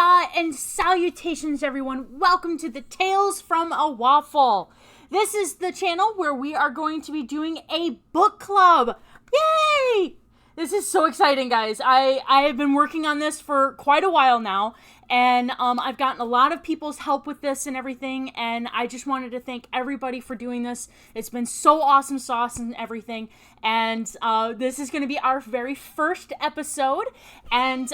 And salutations, everyone. Welcome to the Tales from a Waffle. This is the channel where we are going to be doing a book club. Yay! This is so exciting, guys. I have been working on this for quite a while now, and I've gotten a lot of people's help with this and everything, and I just wanted to thank everybody for doing this. It's been so awesome sauce and everything, and this is going to be our very first episode, and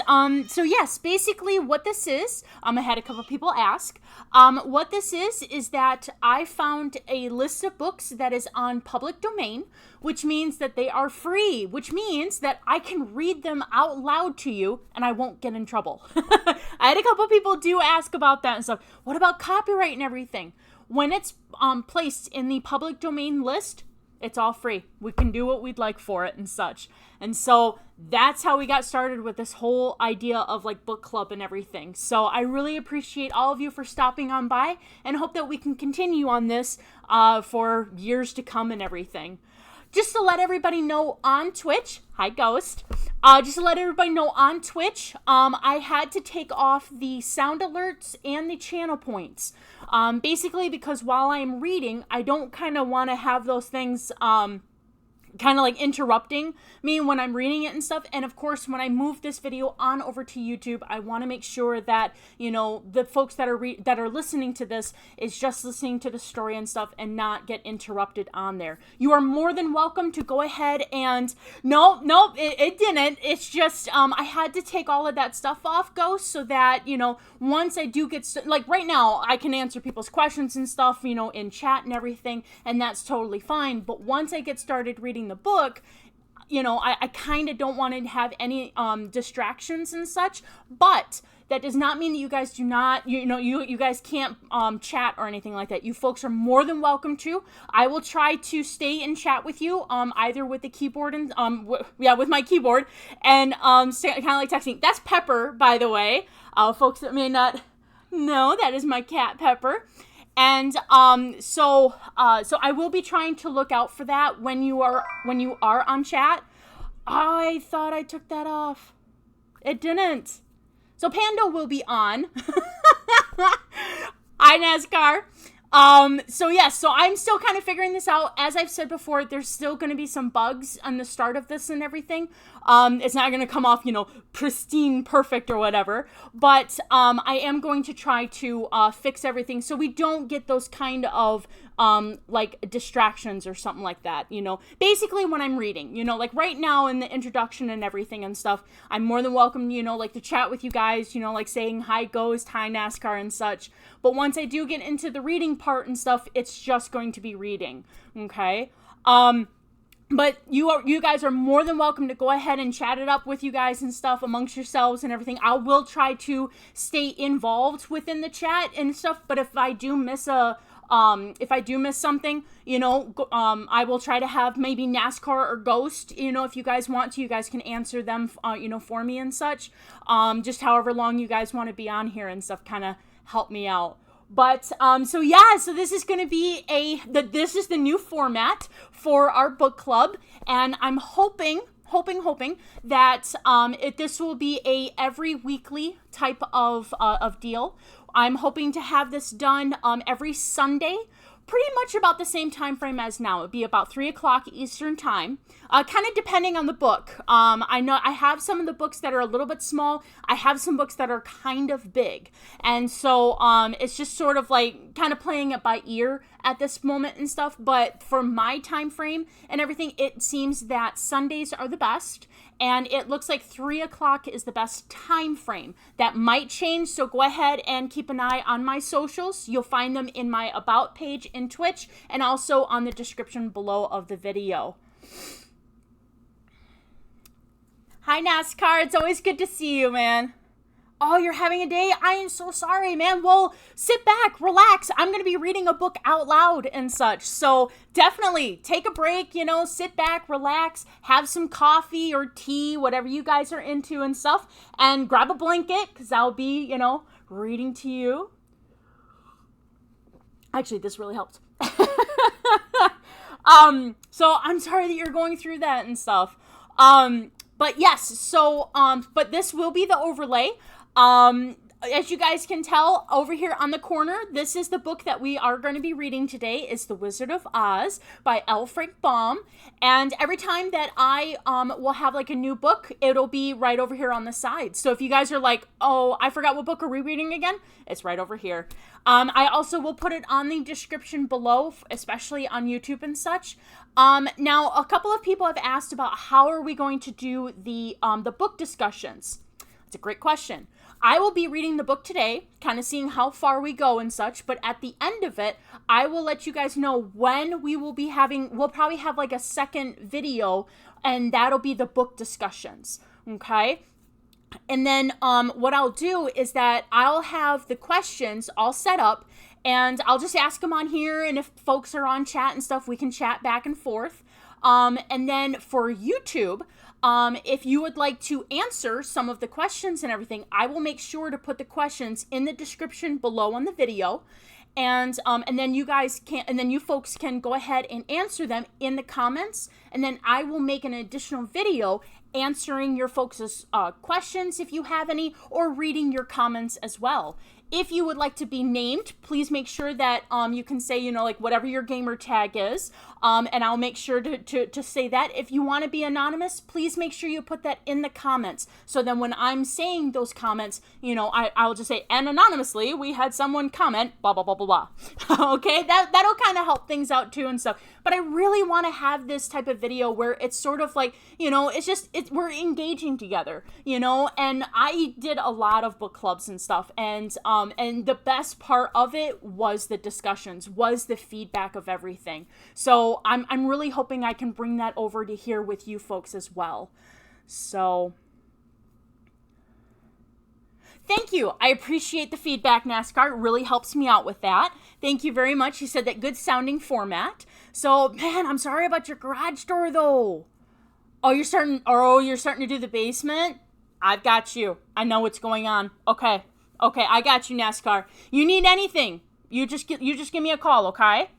so yes, basically what this is, I had a couple people ask, what this is that I found a list of books that is on public domain, which means that they are free, which means that I can read them out loud to you and I won't get in trouble. I had a couple people do ask about that and stuff. What about copyright and everything? When it's placed in the public domain list, it's all free. We can do what we'd like for it and such. And so that's how we got started with this whole idea of like book club and everything. So I really appreciate all of you for stopping on by and hope that we can continue on this for years to come and everything. Just to let everybody know on Twitch, hi Ghost, just to let everybody know on Twitch, I had to take off the sound alerts and the channel points, basically because while I'm reading, I don't kind of want to have those things, kind of like interrupting me when I'm reading it and stuff. And of course, when I move this video on over to YouTube, I want to make sure that, you know, the folks that are listening to this is just listening to the story and stuff and not get interrupted on there. You are more than welcome to go ahead and no, it didn't. It's just, I had to take all of that stuff off, Ghost, so that, you know, once I do get, like right now, I can answer people's questions and stuff, you know, in chat and everything, and that's totally fine. But once I get started reading the book, you know, I kind of don't want to have any distractions and such, but that does not mean that you guys do not, you guys can't chat or anything like that. You folks are more than welcome to. I will try to stay in chat with you, either with the keyboard and, with my keyboard, and kind of like texting. That's Pepper, by the way. Folks that may not know, that is my cat, Pepper. And so I will be trying to look out for that when you are on chat. I thought I took that off. It didn't. So Pando will be on. Hi, NASCAR. So I'm still kind of figuring this out. As I've said before, there's still going to be some bugs on the start of this and everything. It's not going to come off, you know, pristine, perfect or whatever. But I am going to try to fix everything so we don't get those kind of like distractions or something like that, you know. Basically when I'm reading, you know, like right now in the introduction and everything and stuff, I'm more than welcome, you know, like to chat with you guys, you know, like saying hi Ghost, hi NASCAR and such. But once I do get into the reading part and stuff, it's just going to be reading, okay? But you guys are more than welcome to go ahead and chat it up with you guys and stuff amongst yourselves and everything. I will try to stay involved within the chat and stuff, but if I do miss something, you know, I will try to have maybe NASCAR or Ghost, you know, if you guys want to, you guys can answer them, you know, for me and such. Just however long you guys want to be on here and stuff, kind of help me out. But, so this is going to be this is the new format for our book club, and I'm hoping that, this will be a every weekly type of deal. I'm hoping to have this done, every Sunday, pretty much about the same time frame as now. It'd be about 3 o'clock Eastern time, kind of depending on the book. I know I have some of the books that are a little bit small. I have some books that are kind of big. And so it's just sort of like kind of playing it by ear at this moment and stuff. But for my time frame and everything, it seems that Sundays are the best. And it looks like 3 o'clock is the best time frame. That might change, so go ahead and keep an eye on my socials. You'll find them in my About page in Twitch and also on the description below of the video. Hi, NASCAR. It's always good to see you, man. Oh, you're having a day? I am so sorry, man. Well, sit back, relax. I'm going to be reading a book out loud and such. So definitely take a break, you know, sit back, relax, have some coffee or tea, whatever you guys are into and stuff, and grab a blanket because I'll be, you know, reading to you. Actually, this really helped. So I'm sorry that you're going through that and stuff. But yes, so, but this will be the overlay. as you guys can tell over here on the corner, this is the book that we are going to be reading today. It's The Wizard of Oz by L. Frank Baum. And every time that I will have like a new book, it'll be right over here on the side. So if you guys are like, oh, I forgot what book are we reading again? It's right over here. I also will put it on the description below, especially on YouTube and such. Now, a couple of people have asked about how are we going to do the book discussions. It's a great question. I will be reading the book today, kind of seeing how far we go and such, but at the end of it, I will let you guys know when we will be we'll probably have like a second video, and that'll be the book discussions, okay? And then what I'll do is that I'll have the questions all set up, and I'll just ask them on here, and if folks are on chat and stuff, we can chat back and forth. And then for YouTube, if you would like to answer some of the questions and everything, I will make sure to put the questions in the description below on the video. And then you folks can go ahead and answer them in the comments. And then I will make an additional video answering your folks' questions if you have any, or reading your comments as well. If you would like to be named, please make sure that you can say, you know, like whatever your gamer tag is, and I'll make sure to say that. If you want to be anonymous, please make sure you put that in the comments. So then when I'm saying those comments, you know, I'll just say, and anonymously, we had someone comment, blah, blah, blah, blah, blah. Okay, that'll kind of help things out too and stuff. But I really want to have this type of video where it's sort of like, you know, we're engaging together, you know, and I did a lot of book clubs and stuff, and the best part of it was the discussions, was the feedback of everything. So I'm really hoping I can bring that over to here with you folks as well. So thank you. I appreciate the feedback, NASCAR. It really helps me out with that. Thank you very much. You said that good sounding format. So, man, I'm sorry about your garage door though. Oh, you're starting to do the basement? I've got you. I know what's going on. Okay, I got you, NASCAR. You need anything, you just give me a call, okay?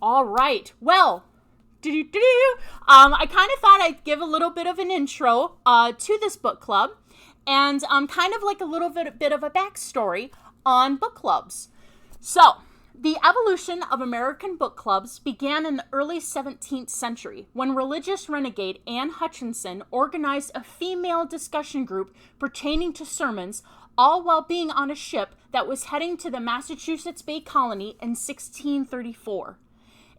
All right. Well, I kind of thought I'd give a little bit of an intro to this book club, and kind of like a little bit of a backstory on book clubs. So, the evolution of American book clubs began in the early 17th century when religious renegade Anne Hutchinson organized a female discussion group pertaining to sermons, all while being on a ship that was heading to the Massachusetts Bay Colony in 1634.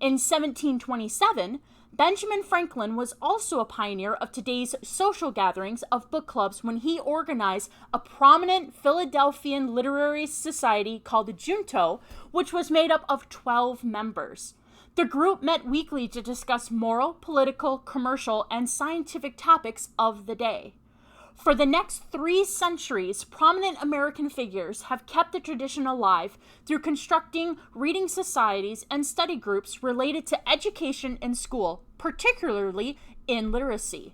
In 1727, Benjamin Franklin was also a pioneer of today's social gatherings of book clubs when he organized a prominent Philadelphian literary society called the Junto, which was made up of 12 members. The group met weekly to discuss moral, political, commercial, and scientific topics of the day. For the next 3 centuries, prominent American figures have kept the tradition alive through constructing reading societies and study groups related to education in school, particularly in literacy.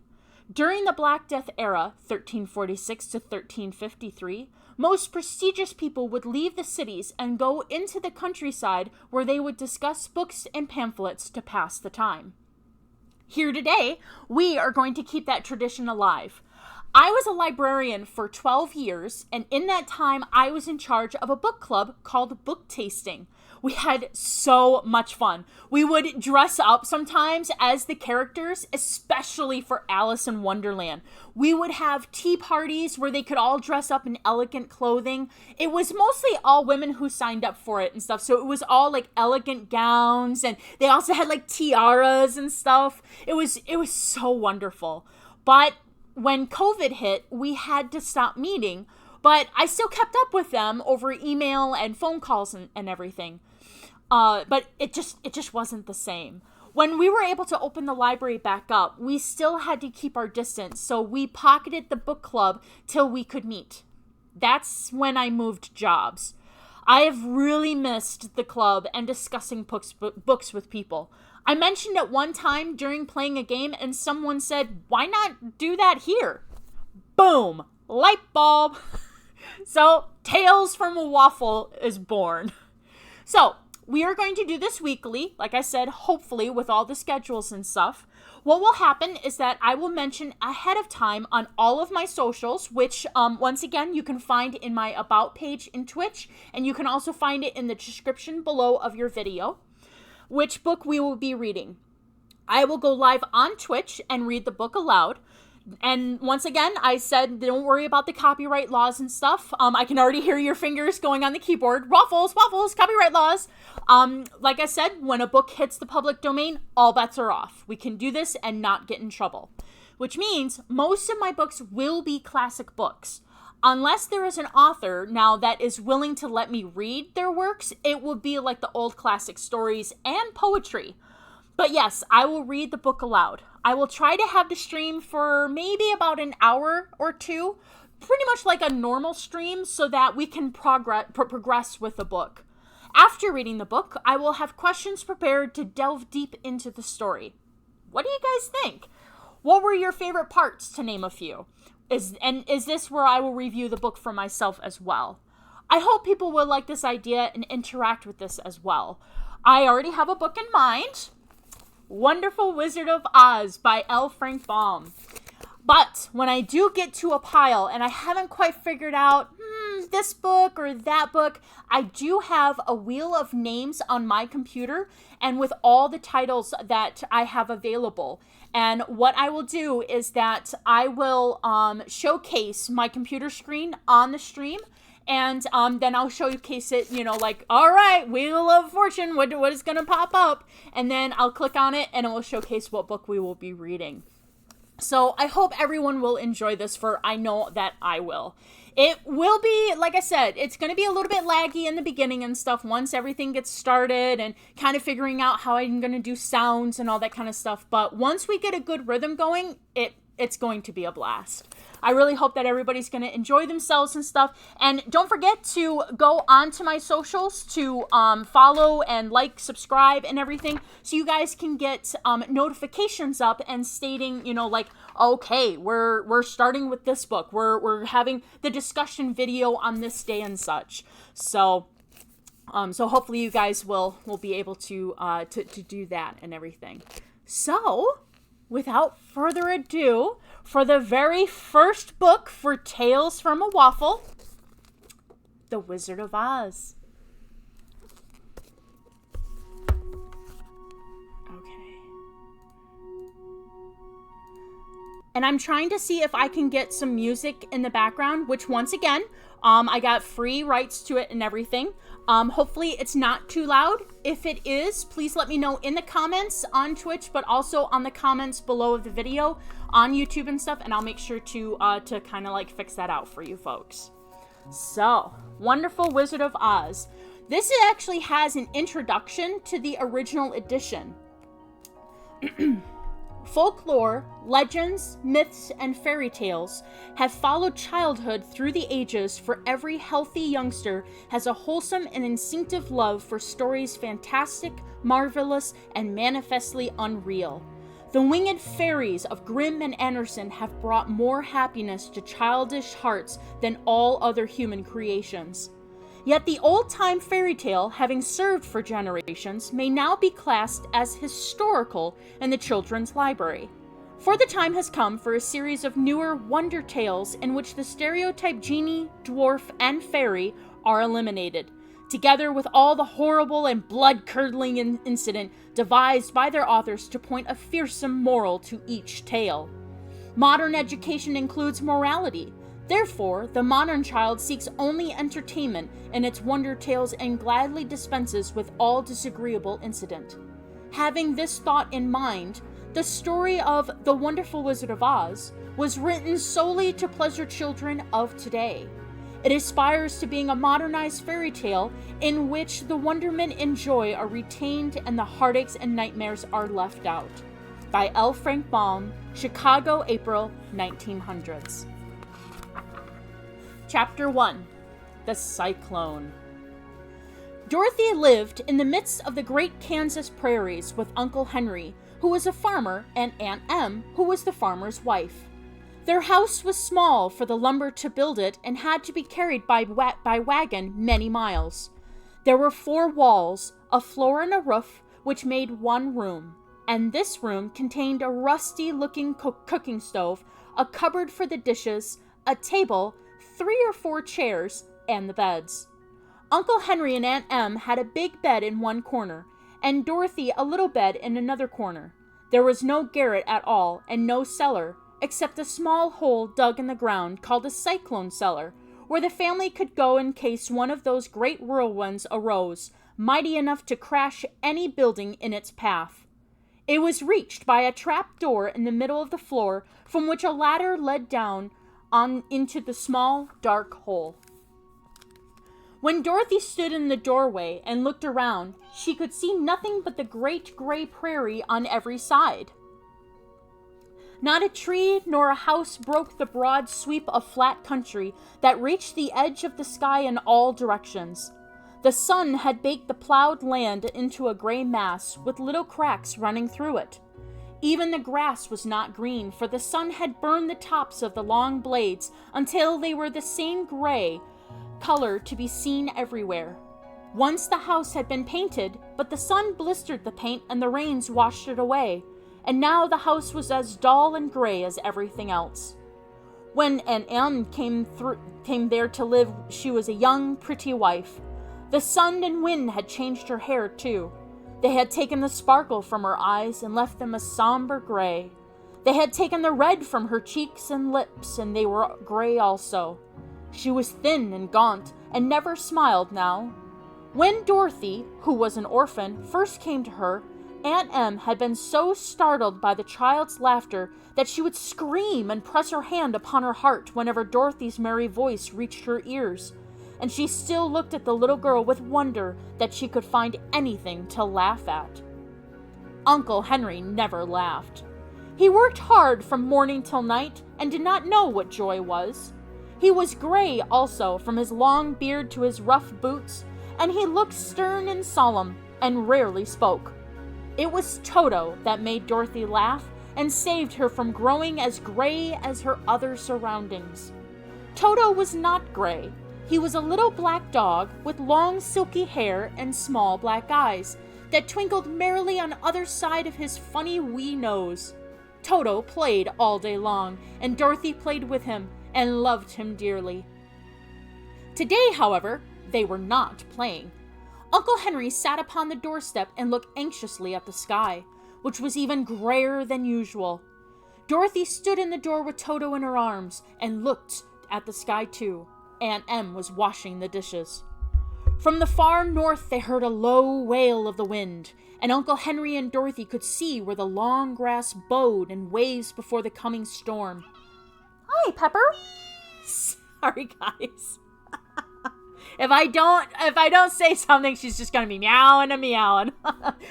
During the Black Death era, 1346 to 1353, most prestigious people would leave the cities and go into the countryside where they would discuss books and pamphlets to pass the time. Here today, we are going to keep that tradition alive. I was a librarian for 12 years, and in that time, I was in charge of a book club called Book Tasting. We had so much fun. We would dress up sometimes as the characters, especially for Alice in Wonderland. We would have tea parties where they could all dress up in elegant clothing. It was mostly all women who signed up for it and stuff, so it was all like elegant gowns, and they also had like tiaras and stuff. It was so wonderful. But when COVID hit, we had to stop meeting, but I still kept up with them over email and phone calls and everything. But it just wasn't the same. When we were able to open the library back up, we still had to keep our distance, so we pocketed the book club till we could meet. That's when I moved jobs. I have really missed the club and discussing books with people. I mentioned it one time during playing a game, and someone said, why not do that here? Boom! Light bulb! So, Tales from a Waffle is born. So, we are going to do this weekly, like I said, hopefully with all the schedules and stuff. What will happen is that I will mention ahead of time on all of my socials, which once again you can find in my About page in Twitch, and you can also find it in the description below of your video, which book we will be reading. I will go live on Twitch and read the book aloud. And once again, I said, don't worry about the copyright laws and stuff. I can already hear your fingers going on the keyboard. Waffles, copyright laws. Like I said, when a book hits the public domain, all bets are off. We can do this and not get in trouble. Which means most of my books will be classic books. Unless there is an author now that is willing to let me read their works, it will be like the old classic stories and poetry. But yes, I will read the book aloud. I will try to have the stream for maybe about an hour or two, pretty much like a normal stream, so that we can progress with the book. After reading the book, I will have questions prepared to delve deep into the story. What do you guys think? What were your favorite parts, to name a few? Is this where I will review the book for myself as well? I hope people will like this idea and interact with this as well. I already have a book in mind. Wonderful Wizard of Oz by L. Frank Baum. But when I do get to a pile and I haven't quite figured out this book or that book, I do have a wheel of names on my computer and with all the titles that I have available. And what I will do is that I will showcase my computer screen on the stream. And then I'll showcase it, like, all right, Wheel of Fortune, what is going to pop up? And then I'll click on it and it will showcase what book we will be reading. So I hope everyone will enjoy this, for I know that I will. It will be, like I said, it's going to be a little bit laggy in the beginning and stuff once everything gets started and kind of figuring out how I'm going to do sounds and all that kind of stuff. But once we get a good rhythm going, it's going to be a blast. I really hope that everybody's going to enjoy themselves and stuff. And don't forget to go onto my socials to follow and like, subscribe, and everything, so you guys can get notifications up and stating, like, okay, we're starting with this book. We're having the discussion video on this day and such. So hopefully you guys will be able to do that and everything. So, without further ado, for the very first book for Tales from a Waffle, The Wizard of Oz. Okay. And I'm trying to see if I can get some music in the background, which once again, I got free rights to it and everything. Hopefully it's not too loud. If it is, please let me know in the comments on Twitch, but also on the comments below of the video on YouTube and stuff, and I'll make sure to kind of like fix that out for you folks. So, Wonderful Wizard of Oz. This actually has an introduction to the original edition. Folklore, legends, myths, and fairy tales have followed childhood through the ages, for every healthy youngster has a wholesome and instinctive love for stories fantastic, marvelous, and manifestly unreal. The winged fairies of Grimm and Andersen have brought more happiness to childish hearts than all other human creations. Yet the old-time fairy tale, having served for generations, may now be classed as historical in the children's library. For the time has come for a series of newer wonder tales in which the stereotype genie, dwarf, and fairy are eliminated, together with all the horrible and blood-curdling incident devised by their authors to point a fearsome moral to each tale. Modern education includes morality. Therefore, the modern child seeks only entertainment in its wonder tales and gladly dispenses with all disagreeable incident. Having this thought in mind, the story of The Wonderful Wizard of Oz was written solely to pleasure children of today. It aspires to being a modernized fairy tale in which the wonderment and joy are retained and the heartaches and nightmares are left out. By L. Frank Baum, Chicago, April 1900s. Chapter 1. The Cyclone. Dorothy lived in the midst of the great Kansas prairies with Uncle Henry, who was a farmer, and Aunt Em, who was the farmer's wife. Their house was small for the lumber to build it and had to be carried by wagon many miles. There were 4 walls, a floor and a roof, which made one room, and this room contained a rusty-looking cooking stove, a cupboard for the dishes, a table, 3 or 4 chairs, and the beds. Uncle Henry and Aunt Em had a big bed in one corner, and Dorothy a little bed in another corner. There was no garret at all, and no cellar, except a small hole dug in the ground called a cyclone cellar, where the family could go in case one of those great whirlwinds arose, mighty enough to crash any building in its path. It was reached by a trap door in the middle of the floor, from which a ladder led down into the small, dark hole. When Dorothy stood in the doorway and looked around, she could see nothing but the great gray prairie on every side. Not a tree nor a house broke the broad sweep of flat country that reached the edge of the sky in all directions. The sun had baked the plowed land into a gray mass with little cracks running through it. Even the grass was not green, for the sun had burned the tops of the long blades until they were the same gray color to be seen everywhere. Once the house had been painted, but the sun blistered the paint and the rains washed it away, and now the house was as dull and gray as everything else. When Aunt Em came there to live, she was a young, pretty wife. The sun and wind had changed her hair, too. They had taken the sparkle from her eyes and left them a somber gray. They had taken the red from her cheeks and lips, and they were gray also. She was thin and gaunt, and never smiled now. When Dorothy, who was an orphan, first came to her, Aunt Em had been so startled by the child's laughter that she would scream and press her hand upon her heart whenever Dorothy's merry voice reached her ears, and she still looked at the little girl with wonder that she could find anything to laugh at. Uncle Henry never laughed. He worked hard from morning till night and did not know what joy was. He was gray also, from his long beard to his rough boots, and he looked stern and solemn, and rarely spoke. It was Toto that made Dorothy laugh and saved her from growing as gray as her other surroundings. Toto was not gray. He was a little black dog with long silky hair and small black eyes that twinkled merrily on either side of his funny wee nose. Toto played all day long, and Dorothy played with him and loved him dearly. Today, however, they were not playing. Uncle Henry sat upon the doorstep and looked anxiously at the sky, which was even grayer than usual. Dorothy stood in the door with Toto in her arms and looked at the sky too. Aunt Em was washing the dishes. From the far north they heard a low wail of the wind, and Uncle Henry and Dorothy could see where the long grass bowed and waves before the coming storm. Hi, Pepper. Sorry, guys. If I don't say something, she's just gonna be meowing and meowing.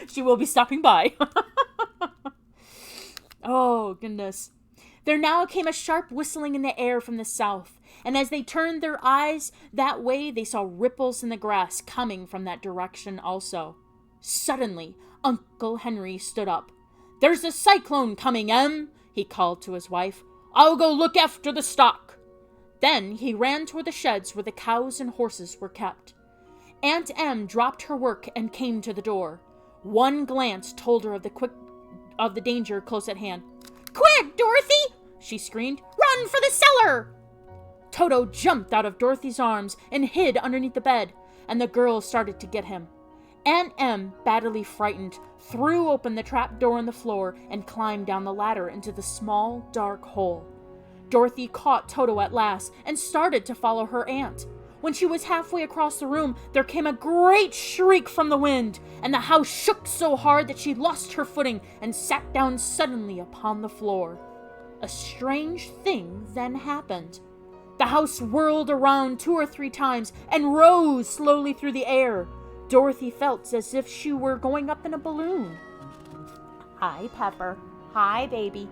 She will be stopping by. Oh, goodness. There now came a sharp whistling in the air from the south, and as they turned their eyes that way, they saw ripples in the grass coming from that direction also. Suddenly, Uncle Henry stood up. "There's a cyclone coming, Em," he called to his wife. "I'll go look after the stock." Then he ran toward the sheds where the cows and horses were kept. Aunt Em dropped her work and came to the door. One glance told her of the danger close at hand. "Quick, Dorothy!" she screamed. "Run for the cellar!" Toto jumped out of Dorothy's arms and hid underneath the bed, and the girl started to get him. Aunt Em, badly frightened, threw open the trap door in the floor and climbed down the ladder into the small, dark hole. Dorothy caught Toto at last and started to follow her aunt. When she was halfway across the room, there came a great shriek from the wind, and the house shook so hard that she lost her footing and sat down suddenly upon the floor. A strange thing then happened. The house whirled around 2 or 3 times and rose slowly through the air. Dorothy felt as if she were going up in a balloon. "Hi, Pepper. Hi, baby."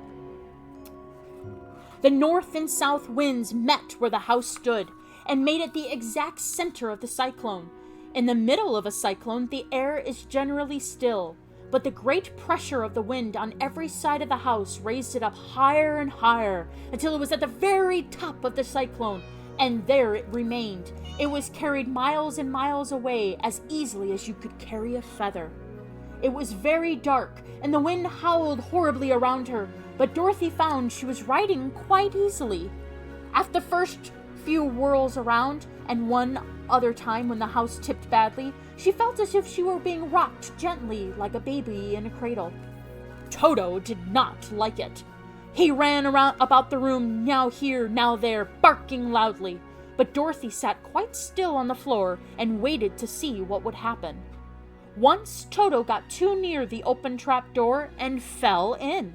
The north and south winds met where the house stood and made it the exact center of the cyclone. In the middle of a cyclone, the air is generally still, but the great pressure of the wind on every side of the house raised it up higher and higher until it was at the very top of the cyclone, And there it remained. It was carried miles and miles away as easily as you could carry a feather. It was very dark, and the wind howled horribly around her, but Dorothy found she was riding quite easily. After the first few whirls around, and one other time when the house tipped badly, she felt as if she were being rocked gently like a baby in a cradle. Toto did not like it. He ran around about the room, now here, now there, barking loudly, but Dorothy sat quite still on the floor and waited to see what would happen. Once Toto got too near the open trap door and fell in,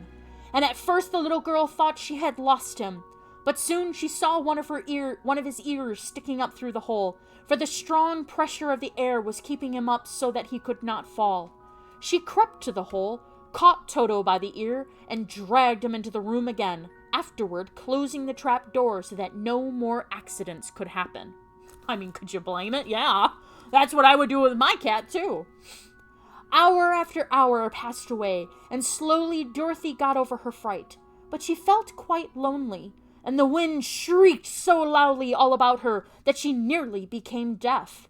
and at first the little girl thought she had lost him, but soon she saw one of his ears sticking up through the hole, for the strong pressure of the air was keeping him up so that he could not fall. She crept to the hole, caught Toto by the ear, and dragged him into the room again, afterward closing the trap door so that no more accidents could happen. I mean, could you blame it? Yeah, that's what I would do with my cat, too. Hour after hour passed away, and slowly Dorothy got over her fright, but she felt quite lonely, and the wind shrieked so loudly all about her that she nearly became deaf.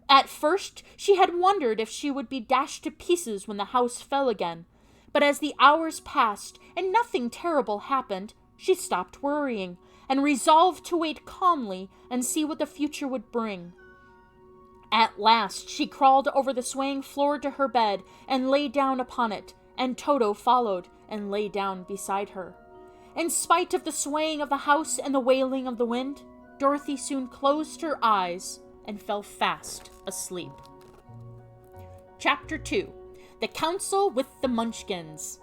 At first, she had wondered if she would be dashed to pieces when the house fell again, but as the hours passed and nothing terrible happened, she stopped worrying, and resolved to wait calmly and see what the future would bring. At last, she crawled over the swaying floor to her bed and lay down upon it, and Toto followed and lay down beside her. In spite of the swaying of the house and the wailing of the wind, Dorothy soon closed her eyes and fell fast asleep. Chapter 2. The Council with the Munchkins.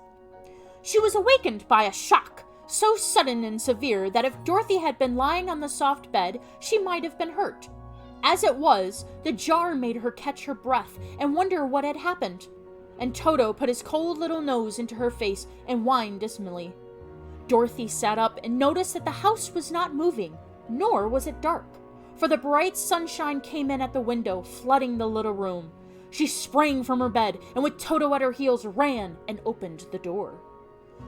She was awakened by a shock, so sudden and severe that if Dorothy had been lying on the soft bed, she might have been hurt. As it was, the jar made her catch her breath and wonder what had happened, and Toto put his cold little nose into her face and whined dismally. Dorothy sat up and noticed that the house was not moving, nor was it dark, for the bright sunshine came in at the window, flooding the little room. She sprang from her bed and with Toto at her heels ran and opened the door.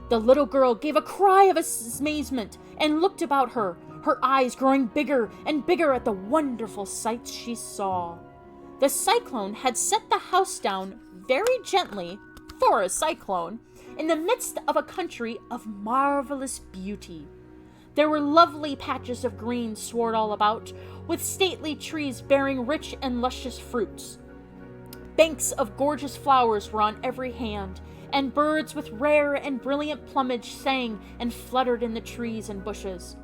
The little girl gave a cry of amazement and looked about her, her eyes growing bigger and bigger at the wonderful sights she saw. The cyclone had set the house down very gently, for a cyclone, in the midst of a country of marvelous beauty. There were lovely patches of green sward all about, with stately trees bearing rich and luscious fruits. Banks of gorgeous flowers were on every hand, and birds with rare and brilliant plumage sang and fluttered in the trees and bushes.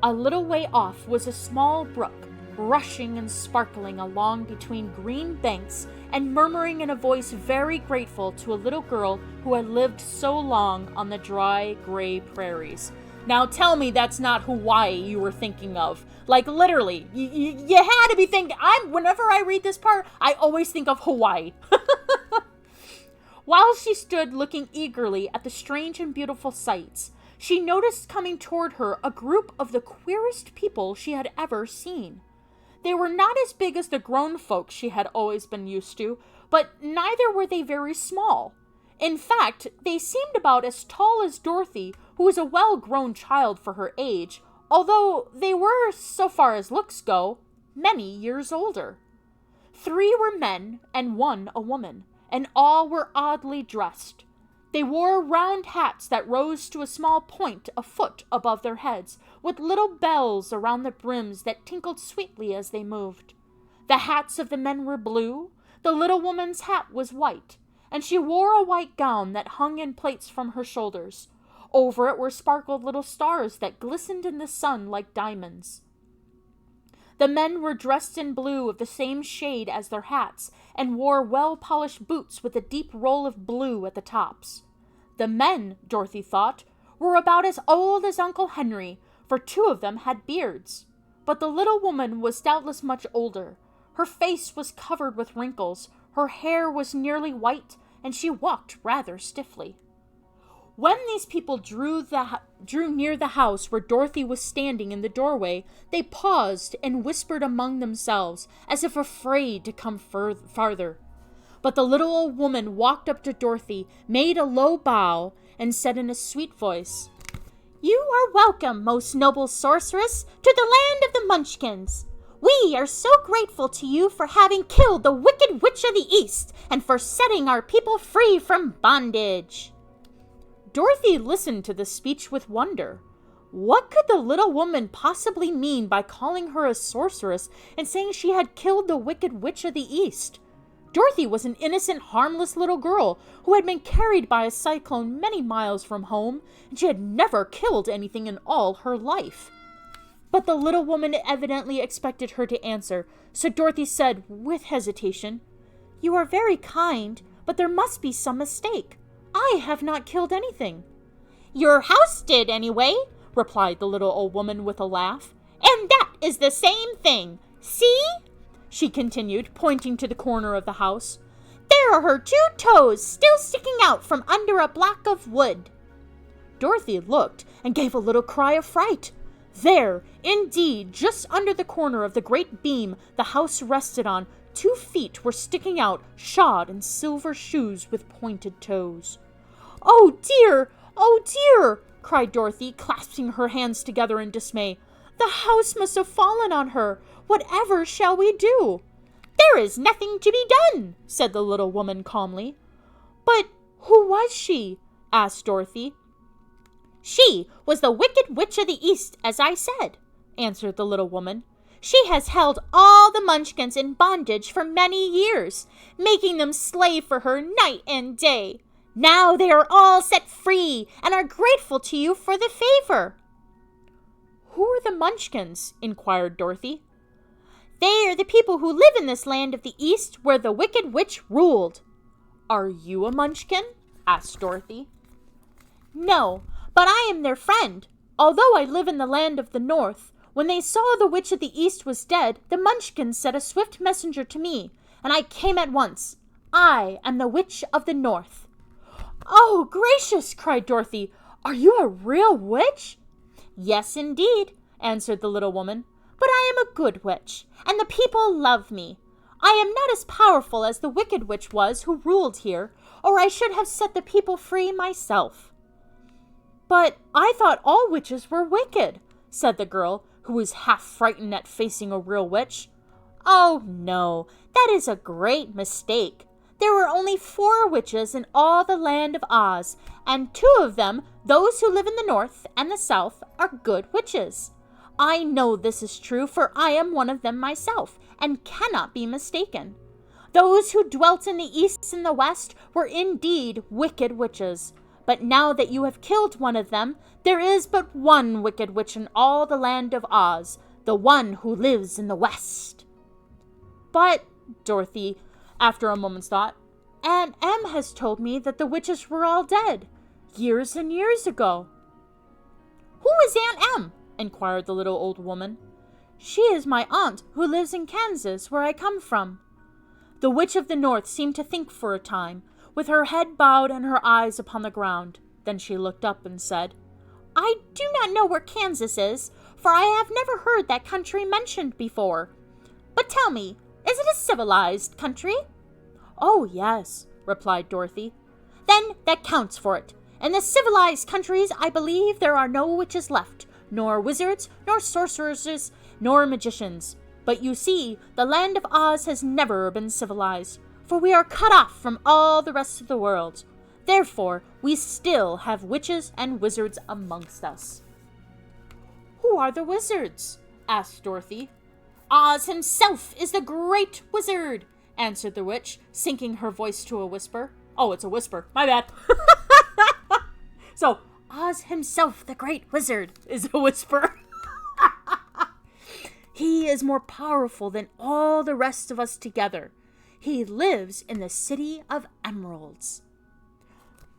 A little way off was a small brook, rushing and sparkling along between green banks and murmuring in a voice very grateful to a little girl who had lived so long on the dry, gray prairies. Now tell me that's not Hawaii you were thinking of. Like literally, you had to be thinking, whenever I read this part, I always think of Hawaii. While she stood looking eagerly at the strange and beautiful sights, she noticed coming toward her a group of the queerest people she had ever seen. They were not as big as the grown folks she had always been used to, but neither were they very small. In fact, they seemed about as tall as Dorothy, who was a well-grown child for her age, although they were, so far as looks go, many years older. 3 were men and 1 a woman, and all were oddly dressed. They wore round hats that rose to a small point a foot above their heads, with little bells around the brims that tinkled sweetly as they moved. The hats of the men were blue, the little woman's hat was white, and she wore a white gown that hung in plaits from her shoulders. Over it were sparkled little stars that glistened in the sun like diamonds. The men were dressed in blue of the same shade as their hats, and wore well-polished boots with a deep roll of blue at the tops. The men, Dorothy thought, were about as old as Uncle Henry, for 2 of them had beards. But the little woman was doubtless much older. Her face was covered with wrinkles, her hair was nearly white, and she walked rather stiffly. When these people drew near the house where Dorothy was standing in the doorway, they paused and whispered among themselves, as if afraid to come farther. But the little old woman walked up to Dorothy, made a low bow, and said in a sweet voice, You are welcome, most noble sorceress, to the land of the Munchkins. We are so grateful to you for having killed the Wicked Witch of the East and for setting our people free from bondage." Dorothy listened to this speech with wonder. What could the little woman possibly mean by calling her a sorceress and saying she had killed the Wicked Witch of the East? Dorothy was an innocent, harmless little girl who had been carried by a cyclone many miles from home, and she had never killed anything in all her life. But the little woman evidently expected her to answer, so Dorothy said with hesitation, "You are very kind, but there must be some mistake. I have not killed anything." "Your house did anyway," replied the little old woman with a laugh. "And that is the same thing. See?" she continued, pointing to the corner of the house. "There are her 2 toes still sticking out from under a block of wood." Dorothy looked and gave a little cry of fright. There, indeed, just under the corner of the great beam the house rested on, 2 feet were sticking out, shod in silver shoes with pointed toes. "Oh dear! Oh dear!" cried Dorothy, clasping her hands together in dismay. "The house must have fallen on her. Whatever shall we do?" "There is nothing to be done," said the little woman calmly. "But who was she?" asked Dorothy. "She was the Wicked Witch of the East, as I said," answered the little woman. "She has held all the Munchkins in bondage for many years, making them slave for her night and day. Now they are all set free and are grateful to you for the favor." "Who are the Munchkins?" inquired Dorothy. "They are the people who live in this land of the East where the Wicked Witch ruled." "Are you a Munchkin?" asked Dorothy. "No, but I am their friend. Although I live in the land of the North, when they saw the Witch of the East was dead, the Munchkins sent a swift messenger to me, and I came at once. I am the Witch of the North." "Oh, gracious!" cried Dorothy. "Are you a real witch?" "Yes, indeed," answered the little woman. "But I am a good witch, and the people love me. I am not as powerful as the Wicked Witch was who ruled here, or I should have set the people free myself." "But I thought all witches were wicked," said the girl, who was half frightened at facing a real witch. "Oh, no, that is a great mistake. There were only 4 witches in all the land of Oz, and 2 of them, those who live in the North and the South, are good witches. I know this is true, for I am one of them myself, and cannot be mistaken. Those who dwelt in the East and the West were indeed wicked witches. But now that you have killed one of them, there is but one wicked witch in all the land of Oz, the one who lives in the West." "But," Dorothy, after a moment's thought, "Aunt Em has told me that the witches were all dead, years and years ago." "Who is Aunt Em?" inquired the little old woman. "She is my aunt who lives in Kansas, where I come from." The Witch of the North seemed to think for a time, with her head bowed and her eyes upon the ground. Then she looked up and said, "I do not know where Kansas is, for I have never heard that country mentioned before. But tell me, is it a civilized country?" "Oh, yes," replied Dorothy. "Then that counts for it. In the civilized countries, I believe there are no witches left, nor wizards, nor sorceresses, nor magicians. But you see, the land of Oz has never been civilized, for we are cut off from all the rest of the world. Therefore, we still have witches and wizards amongst us." "Who are the wizards?" asked Dorothy. "Oz himself is the great wizard," answered the witch, sinking her voice to a whisper. Oh, it's a whisper. My bad. So, Oz himself, the great wizard, is a whisper. He is more powerful than all the rest of us together. He lives in the City of Emeralds.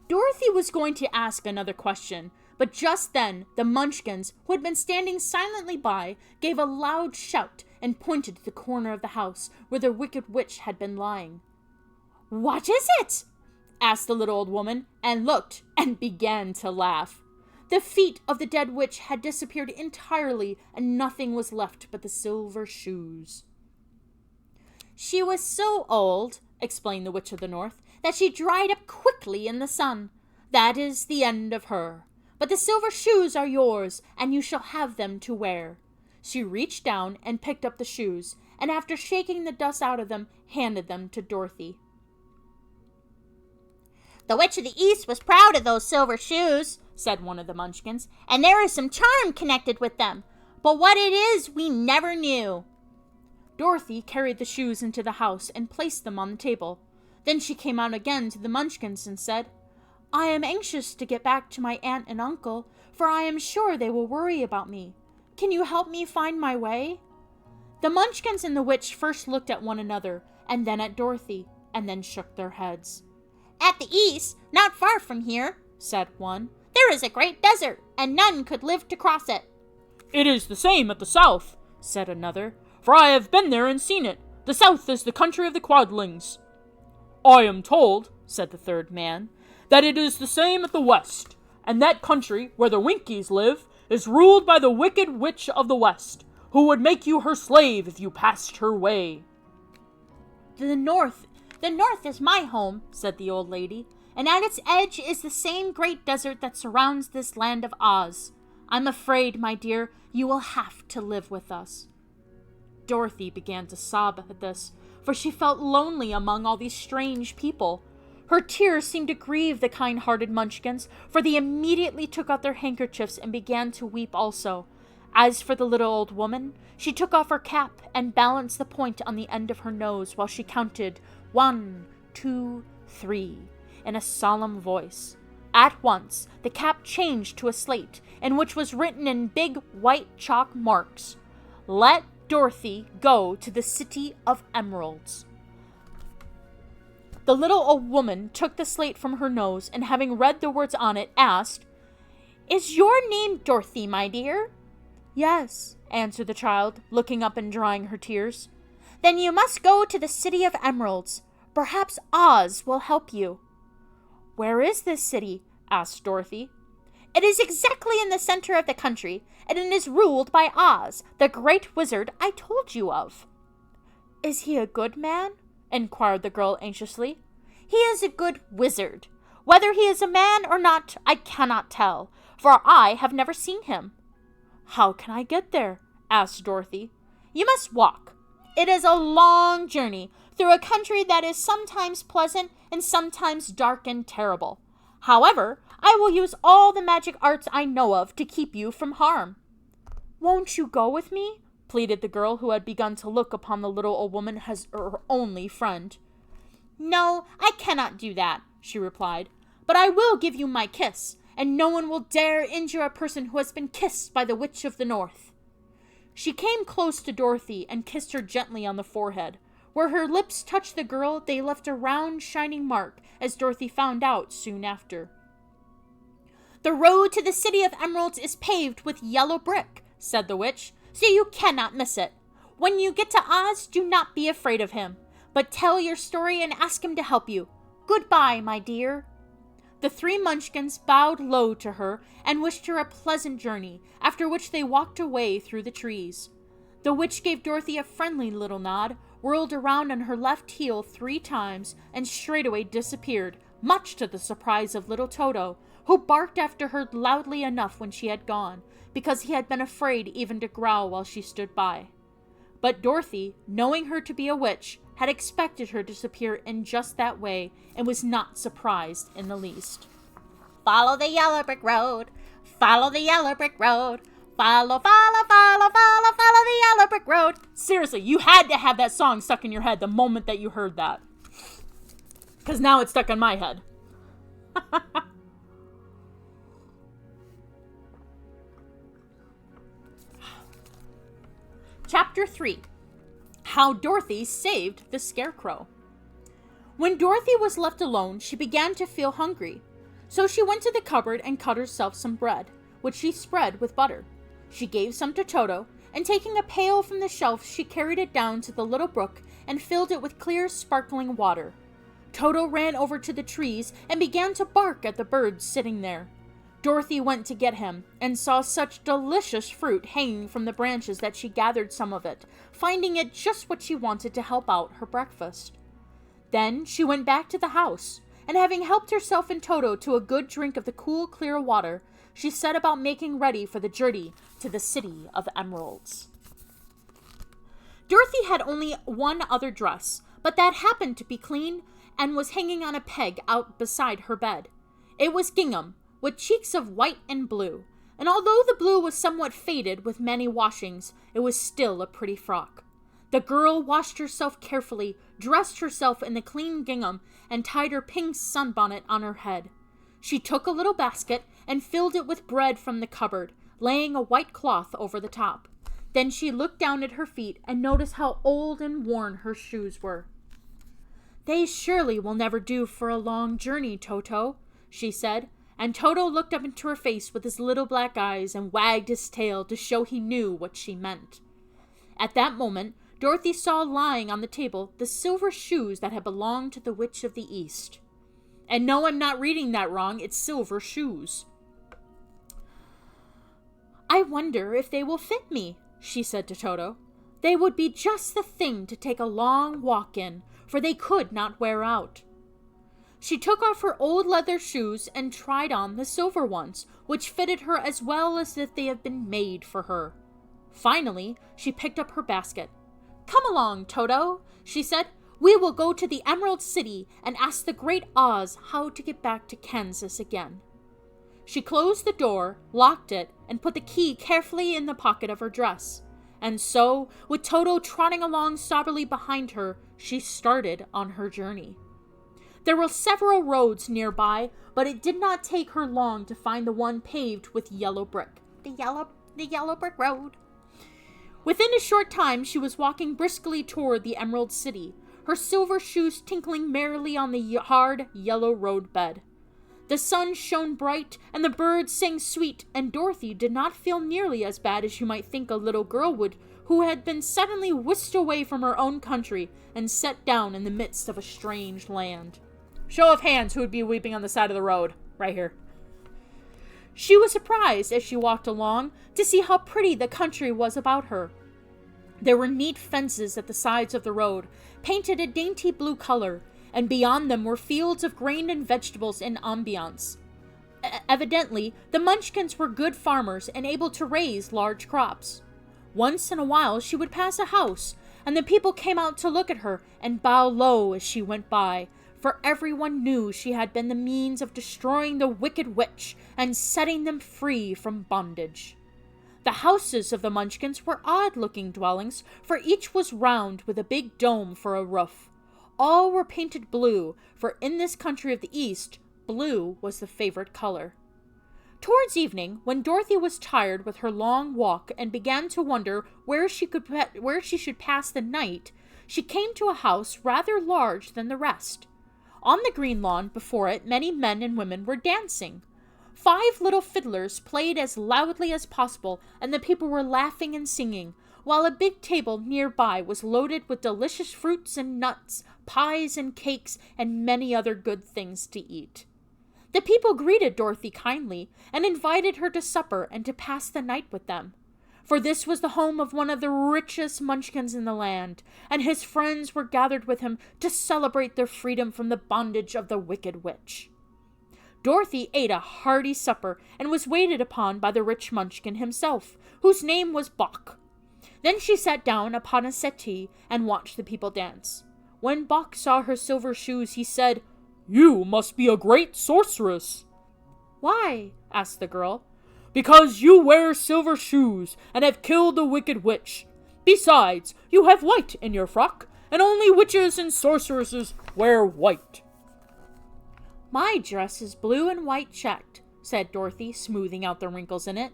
Dorothy was going to ask another question, but just then the Munchkins, who had been standing silently by, gave a loud shout and pointed to the corner of the house where the Wicked Witch had been lying. "What is it?" asked the little old woman, and looked and began to laugh. The feet of the dead witch had disappeared entirely, and nothing was left but the silver shoes. "She was so old," explained the Witch of the North, "that she dried up quickly in the sun. That is the end of her. but the silver shoes are yours, and you shall have them to wear." She reached down and picked up the shoes, and after shaking the dust out of them, handed them to Dorothy. "The Witch of the East was proud of those silver shoes," said one of the Munchkins, "and there is some charm connected with them. But what it is, we never knew." Dorothy carried the shoes into the house and placed them on the table. Then she came out again to the Munchkins and said, "I am anxious to get back to my aunt and uncle, for I am sure they will worry about me. Can you help me find my way?" The Munchkins and the witch first looked at one another, and then at Dorothy, and then shook their heads. "At the east, not far from here," said one, "there is a great desert, and none could live to cross it." "It is the same at the south," said another, "for I have been there and seen it. The south is the country of the Quadlings." "I am told," said the third man, "that it is the same at the west, and that country, where the Winkies live, is ruled by the wicked witch of the west, who would make you her slave if you passed her way." The north is my home," said the old lady, "and at its edge is the same great desert that surrounds this land of Oz. I'm afraid, my dear, you will have to live with us." Dorothy began to sob at this, for she felt lonely among all these strange people. Her tears seemed to grieve the kind-hearted Munchkins, for they immediately took out their handkerchiefs and began to weep also. As for the little old woman, she took off her cap and balanced the point on the end of her nose while she counted 1, 2, 3 in a solemn voice. At once, the cap changed to a slate, in which was written in big white chalk marks, "Let Dorothy go to the City of Emeralds." The little old woman took the slate from her nose, and having read the words on it, asked, "Is your name Dorothy, my dear?" "Yes," answered the child, looking up and drying her tears. "Then you must go to the City of Emeralds. Perhaps Oz will help you." "Where is this city?" asked Dorothy. "It is exactly in the center of the country, and it is ruled by Oz, the great wizard I told you of." "Is he a good man?" inquired the girl anxiously. "He is a good wizard. Whether he is a man or not, I cannot tell, for I have never seen him." "How can I get there?" asked Dorothy. "You must walk. It is a long journey through a country that is sometimes pleasant and sometimes dark and terrible. However, I will use all the magic arts I know of to keep you from harm." "Won't you go with me?" pleaded the girl, who had begun to look upon the little old woman as her only friend. "No, I cannot do that," she replied, "but I will give you my kiss, and no one will dare injure a person who has been kissed by the Witch of the North." She came close to Dorothy and kissed her gently on the forehead. Where her lips touched the girl, they left a round, shining mark, as Dorothy found out soon after. "The road to the City of Emeralds is paved with yellow brick," said the witch, "so you cannot miss it. When you get to Oz, do not be afraid of him, but tell your story and ask him to help you. Goodbye, my dear." The three Munchkins bowed low to her and wished her a pleasant journey, after which they walked away through the trees. The witch gave Dorothy a friendly little nod, whirled around on her left heel 3 times, and straightway disappeared, much to the surprise of little Toto, who barked after her loudly enough when she had gone, because he had been afraid even to growl while she stood by. But Dorothy, knowing her to be a witch, had expected her to disappear in just that way, and was not surprised in the least. "Follow the yellow brick road, follow the yellow brick road, follow, follow, follow, follow, follow the yellow brick road." Seriously, you had to have that song stuck in your head the moment that you heard that. Because now it's stuck in my head. Chapter 3. How Dorothy Saved the Scarecrow. When Dorothy was left alone, she began to feel hungry. So she went to the cupboard and cut herself some bread, which she spread with butter. She gave some to Toto, and taking a pail from the shelf, she carried it down to the little brook and filled it with clear, sparkling water. Toto ran over to the trees and began to bark at the birds sitting there. Dorothy went to get him, and saw such delicious fruit hanging from the branches that she gathered some of it, finding it just what she wanted to help out her breakfast. Then she went back to the house, and having helped herself and Toto to a good drink of the cool, clear water, she set about making ready for the journey to the City of Emeralds. Dorothy had only one other dress, but that happened to be clean and was hanging on a peg out beside her bed. It was gingham, with cheeks of white and blue, and although the blue was somewhat faded with many washings, it was still a pretty frock. The girl washed herself carefully, dressed herself in the clean gingham, and tied her pink sunbonnet on her head. She took a little basket and filled it with bread from the cupboard, laying a white cloth over the top. Then she looked down at her feet and noticed how old and worn her shoes were. "They surely will never do for a long journey, Toto," she said, and Toto looked up into her face with his little black eyes and wagged his tail to show he knew what she meant. At that moment, Dorothy saw lying on the table the silver shoes that had belonged to the Witch of the East. And no, I'm not reading that wrong, it's silver shoes. "I wonder if they will fit me," she said to Toto. "They would be just the thing to take a long walk in, for they could not wear out." She took off her old leather shoes and tried on the silver ones, which fitted her as well as if they had been made for her. Finally, she picked up her basket. "Come along, Toto," she said. "We will go to the Emerald City and ask the Great Oz how to get back to Kansas again." She closed the door, locked it, and put the key carefully in the pocket of her dress. And so, with Toto trotting along soberly behind her, she started on her journey. There were several roads nearby, but it did not take her long to find the one paved with yellow brick. The yellow brick road. Within a short time, she was walking briskly toward the Emerald City, her silver shoes tinkling merrily on the hard, yellow road bed. The sun shone bright, and the birds sang sweet, and Dorothy did not feel nearly as bad as you might think a little girl would, who had been suddenly whisked away from her own country and set down in the midst of a strange land. Show of hands who would be weeping on the side of the road. Right here. She was surprised as she walked along to see how pretty the country was about her. There were neat fences at the sides of the road, painted a dainty blue color, and beyond them were fields of grain and vegetables in ambiance. Evidently, the Munchkins were good farmers and able to raise large crops. Once in a while she would pass a house, and the people came out to look at her and bow low as she went by, for everyone knew she had been the means of destroying the wicked witch and setting them free from bondage. The houses of the Munchkins were odd-looking dwellings, for each was round with a big dome for a roof. All were painted blue, for in this country of the East, blue was the favorite color. Towards evening, when Dorothy was tired with her long walk and began to wonder where she should pass the night, she came to a house rather large than the rest. On the green lawn before it, many men and women were dancing. 5 little fiddlers played as loudly as possible, and the people were laughing and singing, while a big table nearby was loaded with delicious fruits and nuts, pies and cakes, and many other good things to eat. The people greeted Dorothy kindly and invited her to supper and to pass the night with them. For this was the home of one of the richest Munchkins in the land, and his friends were gathered with him to celebrate their freedom from the bondage of the wicked witch. Dorothy ate a hearty supper and was waited upon by the rich Munchkin himself, whose name was Bock. Then she sat down upon a settee and watched the people dance. When Bock saw her silver shoes, he said, "You must be a great sorceress." "Why?" asked the girl. "Because you wear silver shoes and have killed the wicked witch. Besides, you have white in your frock, and only witches and sorceresses wear white." "My dress is blue and white checked," said Dorothy, smoothing out the wrinkles in it.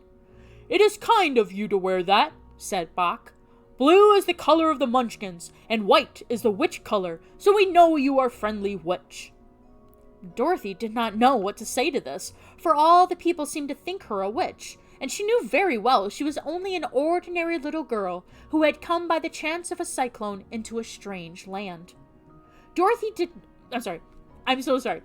"It is kind of you to wear that," said Bock. "Blue is the color of the Munchkins, and white is the witch color, so we know you are friendly witch." Dorothy did not know what to say to this, for all the people seemed to think her a witch, and she knew very well she was only an ordinary little girl who had come by the chance of a cyclone into a strange land. I'm so sorry.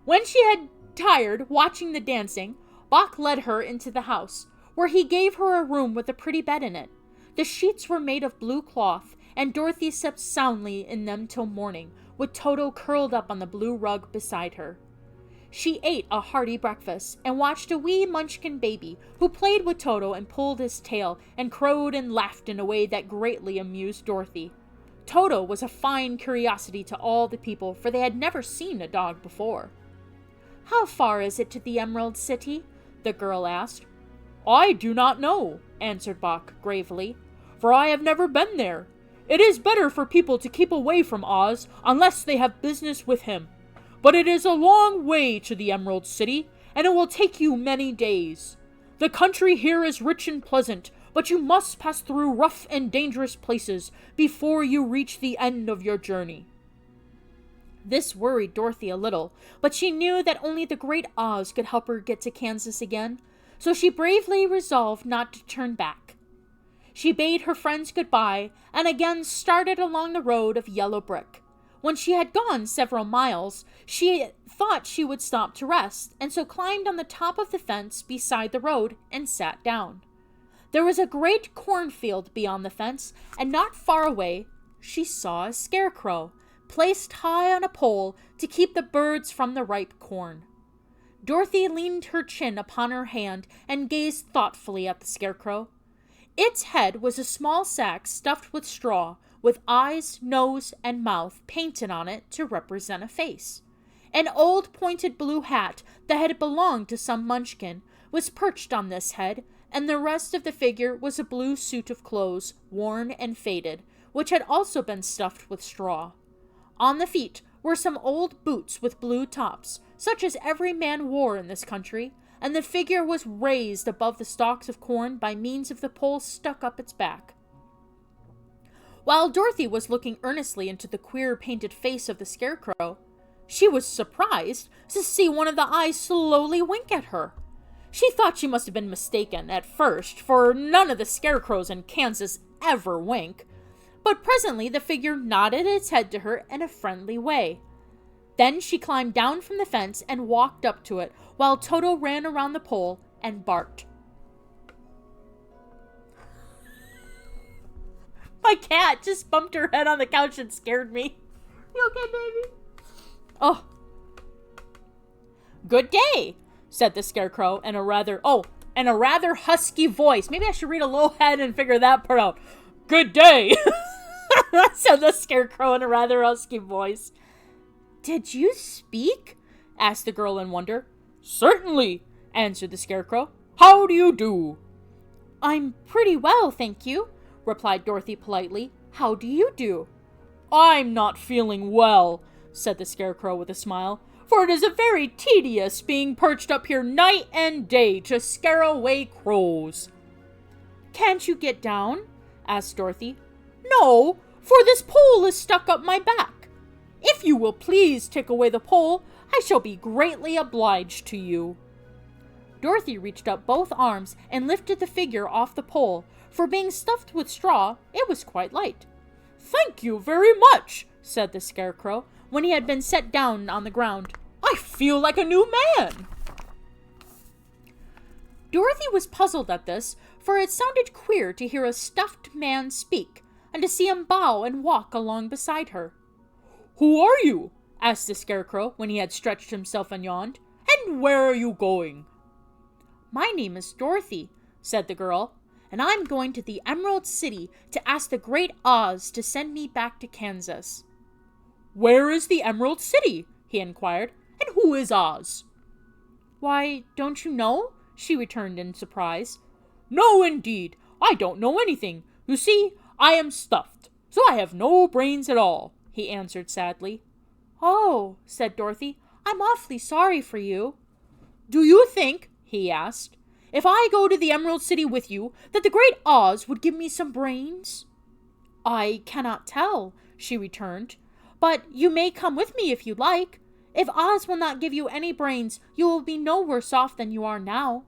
When she had tired watching the dancing, Bock led her into the house, where he gave her a room with a pretty bed in it. The sheets were made of blue cloth, and Dorothy slept soundly in them till morning, with Toto curled up on the blue rug beside her. She ate a hearty breakfast and watched a wee munchkin baby who played with Toto and pulled his tail and crowed and laughed in a way that greatly amused Dorothy. Toto was a fine curiosity to all the people, for they had never seen a dog before. "How far is it to the Emerald City?" the girl asked. "I do not know," answered Boq gravely, "for I have never been there. It is better for people to keep away from Oz unless they have business with him. But it is a long way to the Emerald City, and it will take you many days. The country here is rich and pleasant, but you must pass through rough and dangerous places before you reach the end of your journey." This worried Dorothy a little, but she knew that only the great Oz could help her get to Kansas again, so she bravely resolved not to turn back. She bade her friends goodbye and again started along the road of yellow brick. When she had gone several miles, she thought she would stop to rest, and so climbed on the top of the fence beside the road and sat down. There was a great cornfield beyond the fence, and not far away she saw a scarecrow, placed high on a pole to keep the birds from the ripe corn. Dorothy leaned her chin upon her hand and gazed thoughtfully at the scarecrow. Its head was a small sack stuffed with straw, with eyes, nose, and mouth painted on it to represent a face. An old pointed blue hat that had belonged to some munchkin was perched on this head, and the rest of the figure was a blue suit of clothes, worn and faded, which had also been stuffed with straw. On the feet were some old boots with blue tops, such as every man wore in this country, and the figure was raised above the stalks of corn by means of the pole stuck up its back. While Dorothy was looking earnestly into the queer painted face of the scarecrow, she was surprised to see one of the eyes slowly wink at her. She thought she must have been mistaken at first, for none of the scarecrows in Kansas ever wink, but presently the figure nodded its head to her in a friendly way. Then she climbed down from the fence and walked up to it, while Toto ran around the pole and barked. My cat just bumped her head on the couch and scared me. You okay, baby? "Oh, good day," said the scarecrow in a rather husky voice. Maybe I should read a low head and figure that part out. "Good day," said the scarecrow in a rather husky voice. did you speak?" asked the girl in wonder. "Certainly," answered the scarecrow. "How do you do?" "I'm pretty well, thank you," replied Dorothy politely. "How do you do?" "I'm not feeling well," said the scarecrow with a smile, "for it is very tedious being perched up here night and day to scare away crows." "Can't you get down?" asked Dorothy. "No, for this pole is stuck up my back. If you will please take away the pole, I shall be greatly obliged to you." Dorothy reached up both arms and lifted the figure off the pole. For being stuffed with straw, it was quite light. "Thank you very much," said the scarecrow, when he had been set down on the ground. "I feel like a new man." Dorothy was puzzled at this, for it sounded queer to hear a stuffed man speak, and to see him bow and walk along beside her. "Who are you?" asked the scarecrow when he had stretched himself and yawned. "And where are you going?" "My name is Dorothy," said the girl, "and I'm going to the Emerald City to ask the great Oz to send me back to Kansas." "Where is the Emerald City?" he inquired. "And who is Oz?" "Why, don't you know?" she returned in surprise. "No, indeed. I don't know anything. You see, I am stuffed, so I have no brains at all," he answered sadly. "Oh," said Dorothy, "I'm awfully sorry for you." "Do you think," he asked, "if I go to the Emerald City with you, that the great Oz would give me some brains?" "I cannot tell," she returned, "but you may come with me if you like. If Oz will not give you any brains, you will be no worse off than you are now."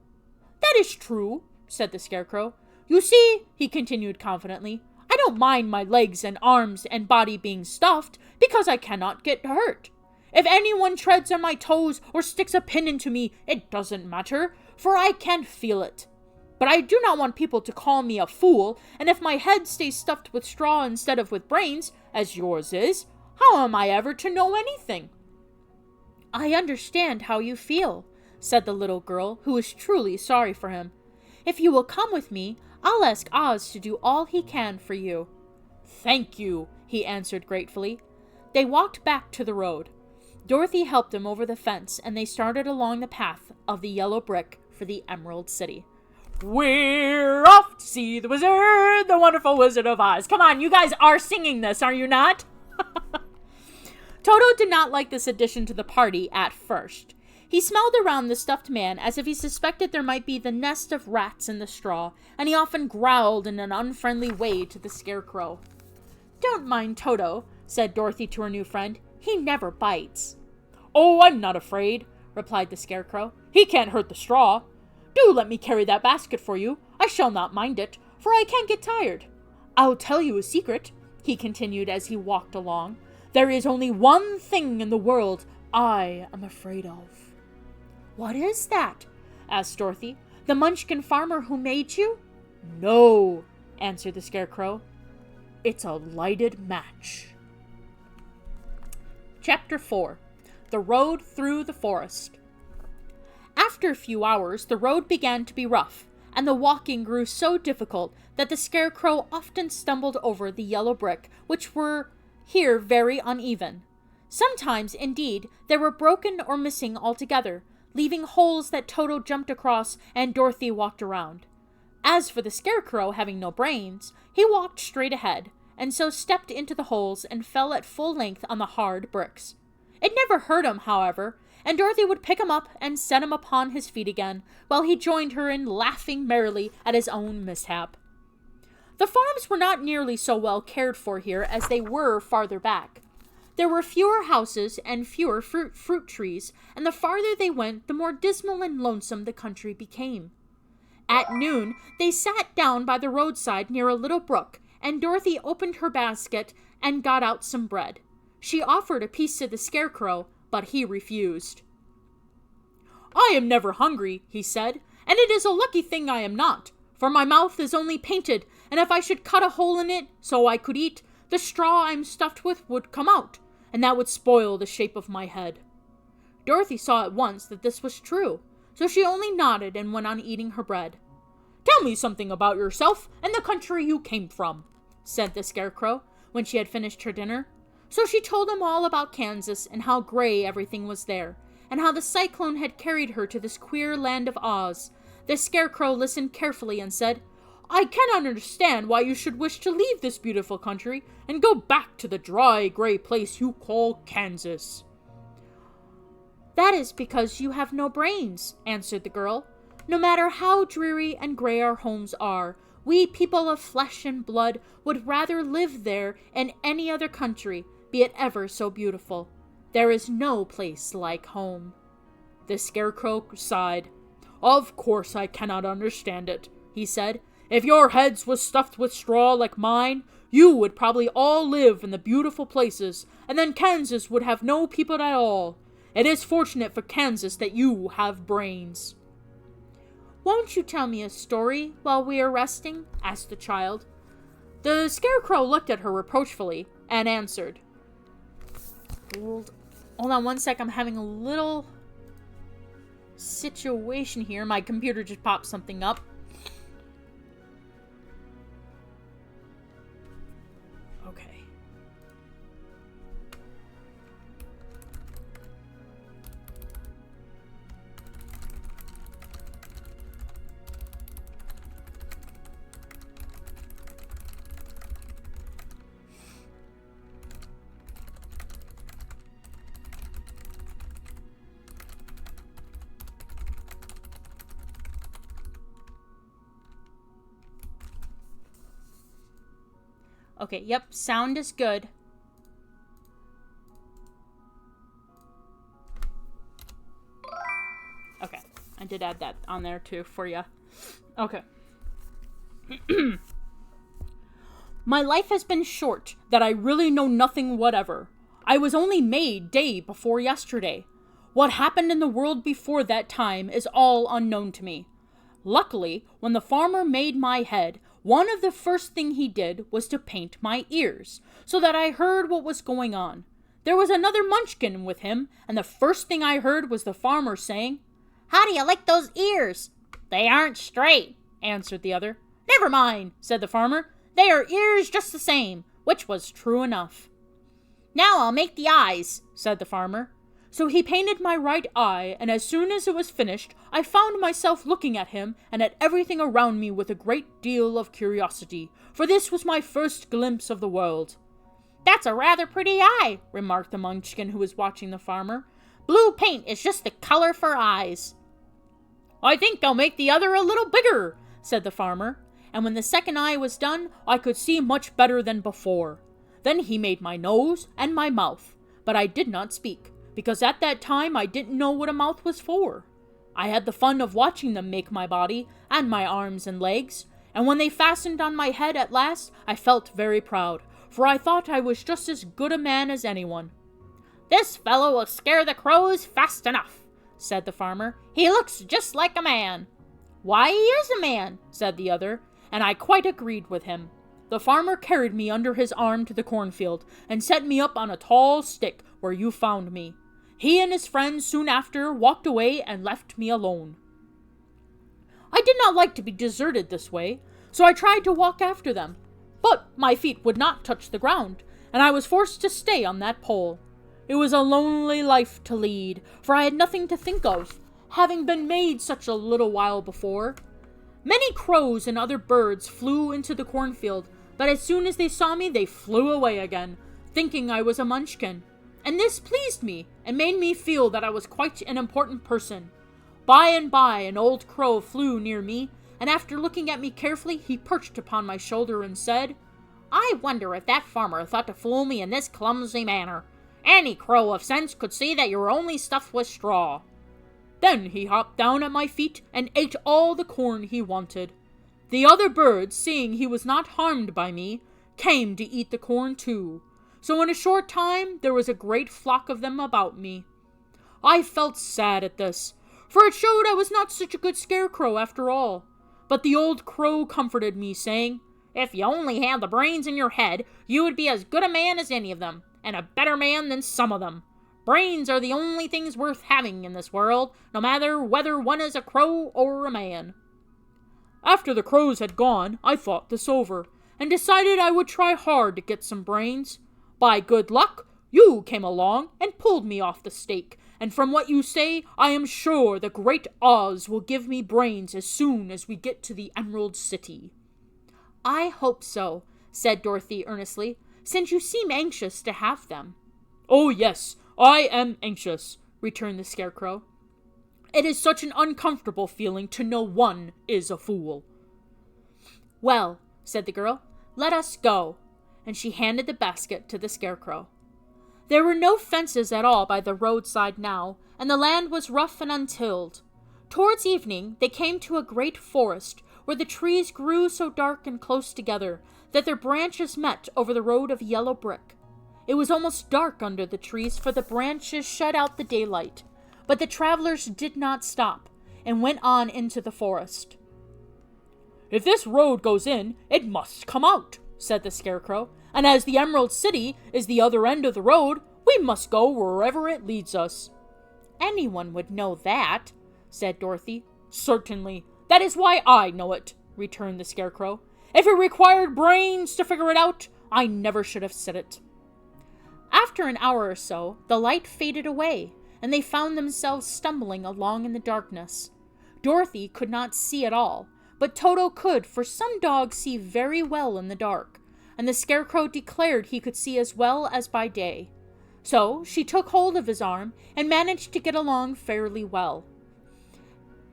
"That is true," said the scarecrow. "You see," he continued confidently, "I don't mind my legs and arms and body being stuffed, because I cannot get hurt. If anyone treads on my toes or sticks a pin into me, it doesn't matter, for I can't feel it. But I do not want people to call me a fool, and if my head stays stuffed with straw instead of with brains, as yours is, how am I ever to know anything?" I understand how you feel, said the little girl, who was truly sorry for him. If you will come with me, I'll ask Oz to do all he can for you. Thank you, he answered gratefully. They walked back to the road. Dorothy helped him over the fence, and they started along the path of the yellow brick for the Emerald City. We're off to see the wizard, the wonderful Wizard of Oz. Come on, you guys are singing this, are you not? Toto did not like this addition to the party at first. He smelled around the stuffed man as if he suspected there might be the nest of rats in the straw, and he often growled in an unfriendly way to the Scarecrow. Don't mind Toto, said Dorothy to her new friend. He never bites. Oh, I'm not afraid, replied the Scarecrow. He can't hurt the straw. Do let me carry that basket for you. I shall not mind it, for I can't get tired. I'll tell you a secret, he continued as he walked along. There is only one thing in the world I am afraid of. What is that? Asked Dorothy. The Munchkin farmer who made you? No, answered the Scarecrow. It's a lighted match. Chapter 4. The Road Through the Forest. After a few hours, the road began to be rough, and the walking grew so difficult that the Scarecrow often stumbled over the yellow brick, which were here very uneven. Sometimes, indeed, they were broken or missing altogether, leaving holes that Toto jumped across and Dorothy walked around. As for the Scarecrow, having no brains, he walked straight ahead, and so stepped into the holes and fell at full length on the hard bricks. It never hurt him, however, and Dorothy would pick him up and set him upon his feet again, while he joined her in laughing merrily at his own mishap. The farms were not nearly so well cared for here as they were farther back. There were fewer houses and fewer fruit trees, and the farther they went, the more dismal and lonesome the country became. At noon, they sat down by the roadside near a little brook, and Dorothy opened her basket and got out some bread. She offered a piece to the Scarecrow, but he refused. I am never hungry, he said, and it is a lucky thing I am not, for my mouth is only painted, and if I should cut a hole in it so I could eat, the straw I'm stuffed with would come out, and that would spoil the shape of my head. Dorothy saw at once that this was true, so she only nodded and went on eating her bread. Tell me something about yourself and the country you came from, said the Scarecrow, when she had finished her dinner. So she told him all about Kansas and how gray everything was there, and how the cyclone had carried her to this queer land of Oz. The Scarecrow listened carefully and said, I cannot understand why you should wish to leave this beautiful country and go back to the dry, gray place you call Kansas. That is because you have no brains, answered the girl. No matter how dreary and gray our homes are, we people of flesh and blood would rather live there in any other country, be it ever so beautiful. There is no place like home. The Scarecrow sighed. Of course I cannot understand it, he said. If your heads was stuffed with straw like mine, you would probably all live in the beautiful places, and then Kansas would have no people at all. It is fortunate for Kansas that you have brains. Won't you tell me a story while we are resting? Asked the child. The Scarecrow looked at her reproachfully and answered. Hold on one sec, I'm having a little situation here. My computer just popped something up. Okay. Okay, yep, sound is good. Okay, I did add that on there too for you. Okay. My life has been short, that I really know nothing whatever. I was only made day before yesterday. What happened in the world before that time is all unknown to me. Luckily, when the farmer made my head, one of the first thing he did was to paint my ears, so that I heard what was going on. there was another munchkin with him, and the first thing I heard was the farmer saying, "How do you like those ears?" "They aren't straight," answered the other. "Never mind," said the farmer. "They are ears just the same," which was true enough. "Now I'll make the eyes," said the farmer. So he painted my right eye, and as soon as it was finished, I found myself looking at him and at everything around me with a great deal of curiosity, for this was my first glimpse of the world. "That's a rather pretty eye," remarked the munchkin who was watching the farmer. "Blue paint is just the color for eyes." "I think I'll make the other a little bigger," said the farmer, and when the second eye was done, I could see much better than before. Then he made my nose and my mouth, but I did not speak, because at that time I didn't know what a mouth was for. I had the fun of watching them make my body, and my arms and legs, and when they fastened on my head at last, I felt very proud, for I thought I was just as good a man as anyone. "This fellow will scare the crows fast enough," said the farmer. "He looks just like a man." "Why, he is a man," said the other, and I quite agreed with him. The farmer carried me under his arm to the cornfield, and set me up on a tall stick where you found me. He and his friends soon after walked away and left me alone. I did not like to be deserted this way, so I tried to walk after them, but my feet would not touch the ground, and I was forced to stay on that pole. It was a lonely life to lead, for I had nothing to think of, having been made such a little while before. Many crows and other birds flew into the cornfield, but as soon as they saw me, they flew away again, thinking I was a munchkin. And this pleased me, and made me feel that I was quite an important person. By and by, an old crow flew near me, and after looking at me carefully, he perched upon my shoulder and said, "I wonder if that farmer thought to fool me in this clumsy manner. Any crow of sense could see that you were only stuffed with straw." Then he hopped down at my feet and ate all the corn he wanted. The other birds, seeing he was not harmed by me, came to eat the corn too. So in a short time there was a great flock of them about me. I felt sad at this, for it showed I was not such a good scarecrow after all. But the old crow comforted me, saying, "If you only had the brains in your head, you would be as good a man as any of them, and a better man than some of them. Brains are the only things worth having in this world, no matter whether one is a crow or a man." After the crows had gone, I thought this over, and decided I would try hard to get some brains. By good luck, you came along and pulled me off the stake, and from what you say, I am sure the great Oz will give me brains as soon as we get to the Emerald City. "I hope so," said Dorothy earnestly, "since you seem anxious to have them." "Oh, yes, I am anxious," returned the Scarecrow. "It is such an uncomfortable feeling to know one is a fool." "Well," said the girl, "let us go," and she handed the basket to the Scarecrow. There were no fences at all by the roadside now, and the land was rough and untilled. Towards evening, they came to a great forest, where the trees grew so dark and close together that their branches met over the road of yellow brick. It was almost dark under the trees, for the branches shut out the daylight, but the travelers did not stop, and went on into the forest. "If this road goes in, it must come out," said the Scarecrow, "and as the Emerald City is the other end of the road, we must go wherever it leads us." "Anyone would know that," said Dorothy. "Certainly. That is why I know it," returned the Scarecrow. "If it required brains to figure it out, I never should have said it." After an hour or so, the light faded away, and they found themselves stumbling along in the darkness. Dorothy could not see at all, but Toto could, for some dogs see very well in the dark, and the Scarecrow declared he could see as well as by day. So she took hold of his arm and managed to get along fairly well.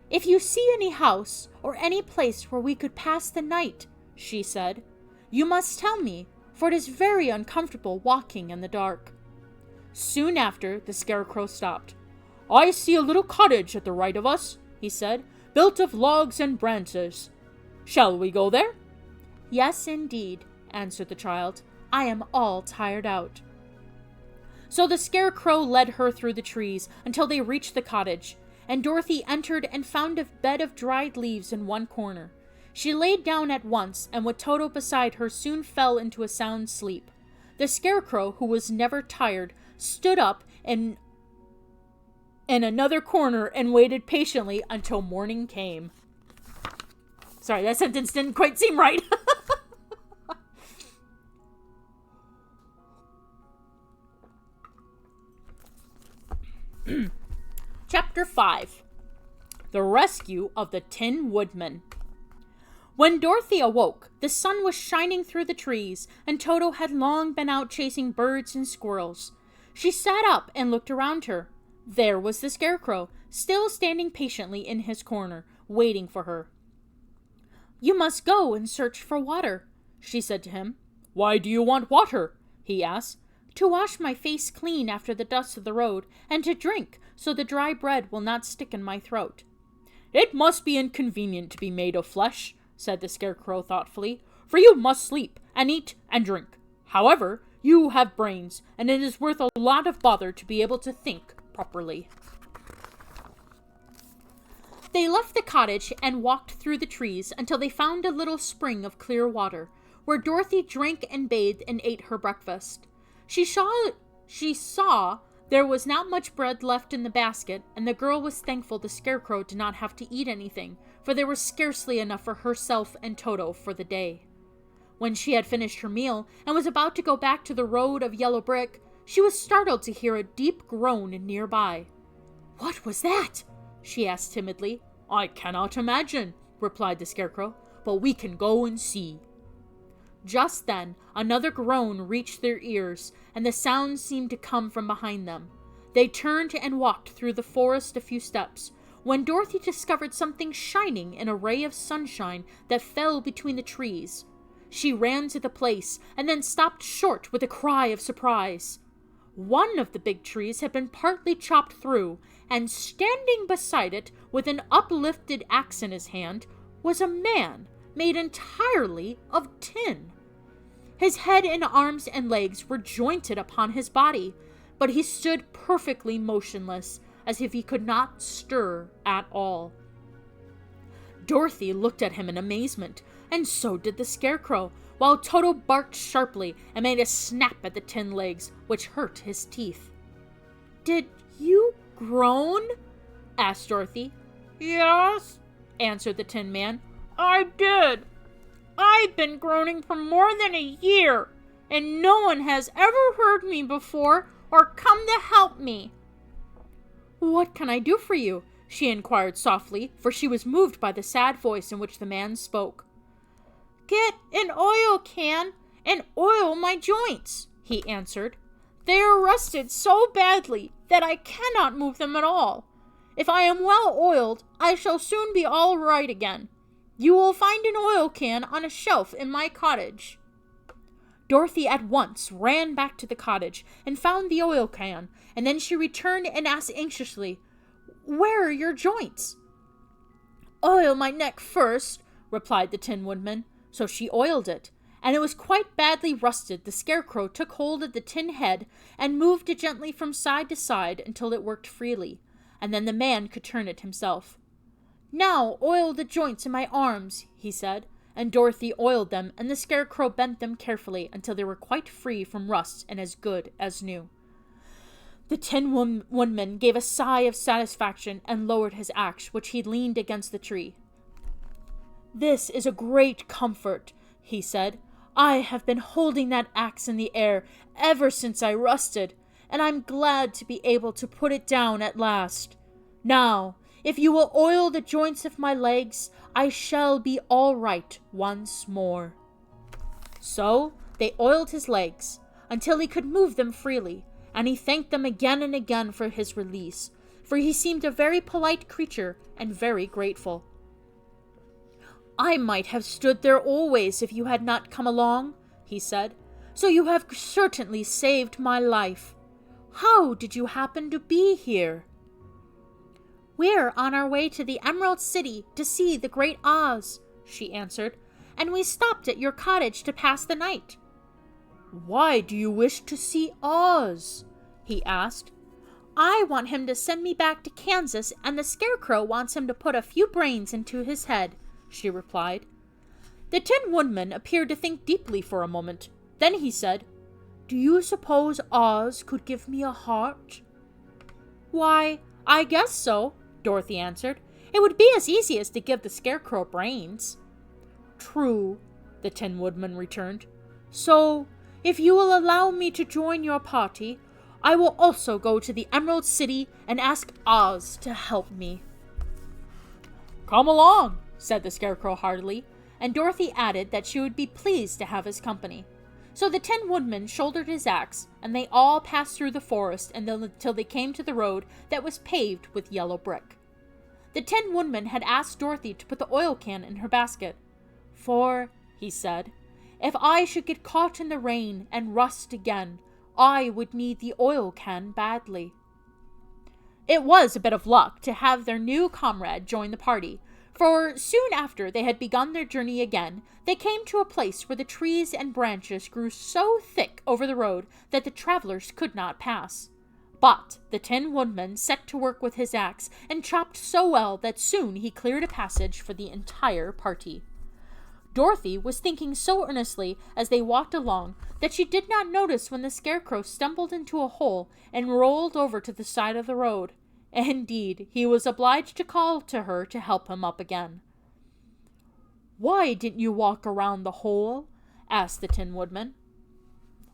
"If you see any house or any place where we could pass the night," she said, "you must tell me, for it is very uncomfortable walking in the dark." Soon after, the Scarecrow stopped. "I see a little cottage at the right of us," he said, "built of logs and branches. Shall we go there?" "Yes, indeed," answered the child. "I am all tired out." So the Scarecrow led her through the trees until they reached the cottage, and Dorothy entered and found a bed of dried leaves in one corner. She laid down at once, and with Toto beside her soon fell into a sound sleep. The Scarecrow, who was never tired, stood up in another corner and waited patiently until morning came. Sorry, that sentence didn't quite seem right. Chapter 5. The Rescue of the Tin Woodman. When Dorothy awoke, the sun was shining through the trees, and Toto had long been out chasing birds and squirrels. She sat up and looked around her. There was the Scarecrow, still standing patiently in his corner, waiting for her. "You must go and search for water," she said to him. "Why do you want water?" he asked. "To wash my face clean after the dust of the road, and to drink, so the dry bread will not stick in my throat." "It must be inconvenient to be made of flesh," said the Scarecrow thoughtfully, "for you must sleep, and eat, and drink. However, you have brains, and it is worth a lot of bother to be able to think properly." They left the cottage and walked through the trees until they found a little spring of clear water, where Dorothy drank and bathed and ate her breakfast. She saw there was not much bread left in the basket, and the girl was thankful the Scarecrow did not have to eat anything, for there was scarcely enough for herself and Toto for the day. When she had finished her meal and was about to go back to the road of yellow brick, she was startled to hear a deep groan nearby. "What was that?" she asked timidly. "I cannot imagine," replied the Scarecrow, "but we can go and see." Just then, another groan reached their ears, and the sound seemed to come from behind them. They turned and walked through the forest a few steps, when Dorothy discovered something shining in a ray of sunshine that fell between the trees. She ran to the place, and then stopped short with a cry of surprise. One of the big trees had been partly chopped through, and standing beside it, with an uplifted axe in his hand, was a man made entirely of tin. His head and arms and legs were jointed upon his body, but he stood perfectly motionless, as if he could not stir at all. Dorothy looked at him in amazement, and so did the Scarecrow, while Toto barked sharply and made a snap at the tin legs, which hurt his teeth. "Did you groan?" asked Dorothy. "Yes," answered the Tin Man, "I did. I've been groaning for more than a year, and no one has ever heard me before or come to help me." "What can I do for you?" she inquired softly, for she was moved by the sad voice in which the man spoke. "Get an oil can and oil my joints," he answered. "They are rusted so badly that I cannot move them at all. If I am well oiled, I shall soon be all right again. You will find an oil can on a shelf in my cottage." Dorothy at once ran back to the cottage and found the oil can, and then she returned and asked anxiously, "Where are your joints?" "Oil my neck first," replied the Tin Woodman. So she oiled it, and it was quite badly rusted. The Scarecrow took hold of the tin head and moved it gently from side to side until it worked freely, and then the man could turn it himself. "Now oil the joints in my arms," he said, and Dorothy oiled them, and the Scarecrow bent them carefully until they were quite free from rust and as good as new. The Tin Woodman gave a sigh of satisfaction and lowered his axe, which he leaned against the tree. "This is a great comfort," he said. "I have been holding that axe in the air ever since I rusted, and I'm glad to be able to put it down at last. Now, if you will oil the joints of my legs, I shall be all right once more." So they oiled his legs until he could move them freely, and he thanked them again and again for his release, for he seemed a very polite creature and very grateful. "I might have stood there always if you had not come along," he said, "so you have certainly saved my life. How did you happen to be here?" "We're on our way to the Emerald City to see the Great Oz," she answered, "and we stopped at your cottage to pass the night." "Why do you wish to see Oz?" he asked. "I want him to send me back to Kansas, and the Scarecrow wants him to put a few brains into his head," she replied. The Tin Woodman appeared to think deeply for a moment. Then he said, Do you suppose Oz could give me a heart?" "Why, I guess so," Dorothy answered. "It would be as easy as to give the Scarecrow brains." "True," the Tin Woodman returned. "So, if you will allow me to join your party, I will also go to the Emerald City and ask Oz to help me." "Come along," said the Scarecrow heartily, and Dorothy added that she would be pleased to have his company. So the Tin Woodman shouldered his axe, and they all passed through the forest until they came to the road that was paved with yellow brick. The Tin Woodman had asked Dorothy to put the oil can in her basket. "For," he said, "if I should get caught in the rain and rust again, I would need the oil can badly." It was a bit of luck to have their new comrade join the party, for soon after they had begun their journey again, they came to a place where the trees and branches grew so thick over the road that the travelers could not pass. But the Tin Woodman set to work with his axe and chopped so well that soon he cleared a passage for the entire party. Dorothy was thinking so earnestly as they walked along that she did not notice when the Scarecrow stumbled into a hole and rolled over to the side of the road. Indeed, he was obliged to call to her to help him up again. "Why didn't you walk around the hole?" asked the Tin Woodman.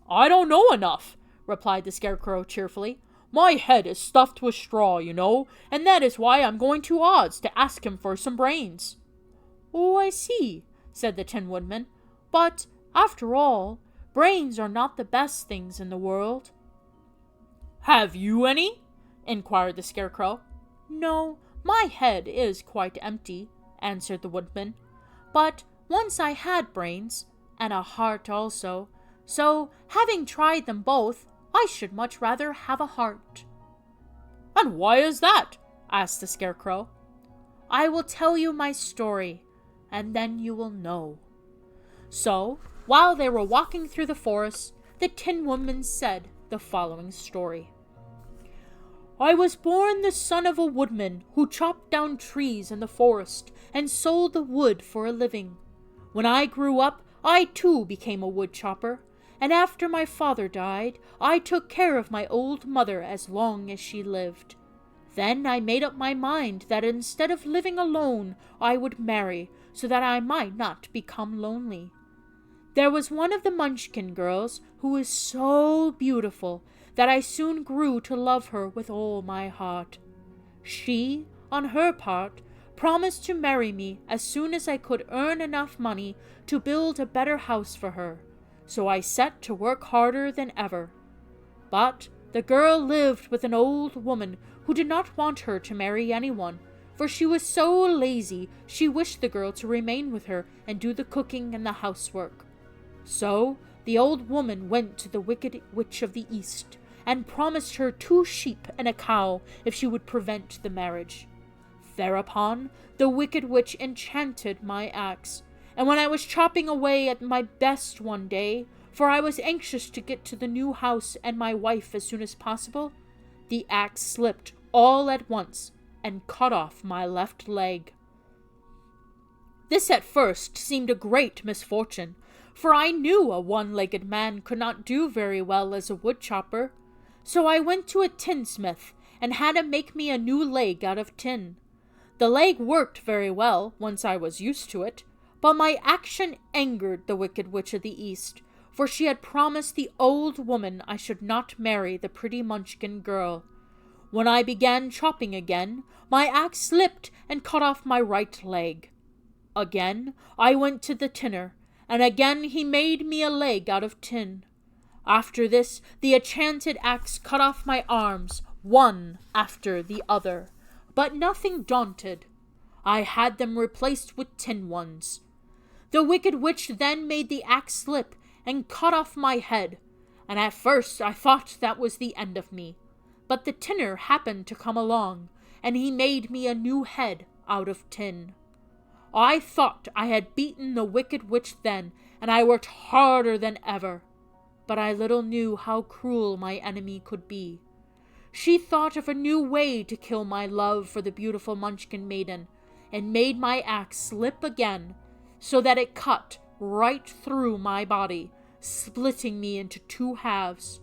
"I don't know enough," replied the Scarecrow cheerfully. "My head is stuffed with straw, you know, and that is why I'm going to Oz to ask him for some brains." "Oh, I see," said the Tin Woodman. "But, after all, brains are not the best things in the world." "Have you any?" inquired the Scarecrow. "No, my head is quite empty," answered the Woodman. "But once I had brains, and a heart also, so, having tried them both, I should much rather have a heart." "And why is that?" asked the Scarecrow. "I will tell you my story, and then you will know." So, while they were walking through the forest, the Tin Woodman said the following story. "I was born the son of a woodman who chopped down trees in the forest and sold the wood for a living. When I grew up, I too became a wood chopper, and after my father died, I took care of my old mother as long as she lived. Then I made up my mind that instead of living alone, I would marry, so that I might not become lonely. There was one of the Munchkin girls who was so beautiful that I soon grew to love her with all my heart. She, on her part, promised to marry me as soon as I could earn enough money to build a better house for her, so I set to work harder than ever. But the girl lived with an old woman who did not want her to marry anyone, for she was so lazy she wished the girl to remain with her and do the cooking and the housework. So the old woman went to the Wicked Witch of the East and promised her 2 sheep and a cow if she would prevent the marriage. Thereupon the Wicked Witch enchanted my axe, and when I was chopping away at my best one day, for I was anxious to get to the new house and my wife as soon as possible, the axe slipped all at once and cut off my left leg. This at first seemed a great misfortune, for I knew a one-legged man could not do very well as a wood chopper. So I went to a tinsmith and had him make me a new leg out of tin. The leg worked very well once I was used to it, but my action angered the Wicked Witch of the East, for she had promised the old woman I should not marry the pretty Munchkin girl. When I began chopping again, my axe slipped and cut off my right leg. Again I went to the tinner, and again he made me a leg out of tin. After this, the enchanted axe cut off my arms, one after the other. But nothing daunted, I had them replaced with tin ones. The Wicked Witch then made the axe slip and cut off my head, and at first I thought that was the end of me. But the tinner happened to come along, and he made me a new head out of tin. I thought I had beaten the Wicked Witch then, and I worked harder than ever. But I little knew how cruel my enemy could be. She thought of a new way to kill my love for the beautiful Munchkin maiden, and made my axe slip again, so that it cut right through my body, splitting me into two halves.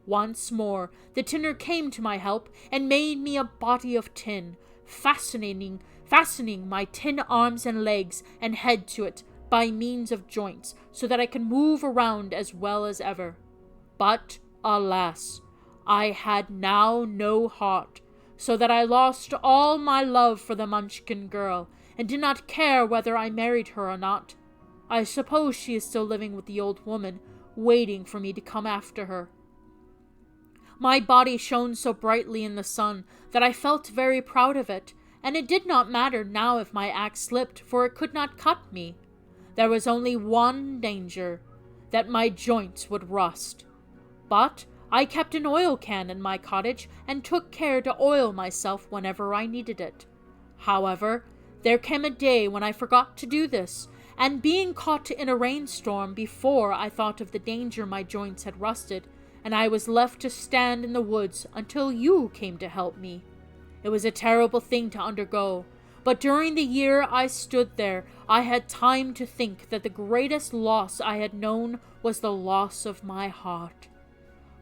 Once more, the tinner came to my help and made me a body of tin, fastening my tin arms and legs and head to it by means of joints, so that I could move around as well as ever. But, alas, I had now no heart, so that I lost all my love for the Munchkin girl, and did not care whether I married her or not. I suppose she is still living with the old woman, waiting for me to come after her. My body shone so brightly in the sun that I felt very proud of it, and it did not matter now if my axe slipped, for it could not cut me. There was only one danger, that my joints would rust. But I kept an oil can in my cottage, and took care to oil myself whenever I needed it. However, there came a day when I forgot to do this, and being caught in a rainstorm before I thought of the danger my joints had rusted, and I was left to stand in the woods until you came to help me. It was a terrible thing to undergo, but during the year I stood there, I had time to think that the greatest loss I had known was the loss of my heart.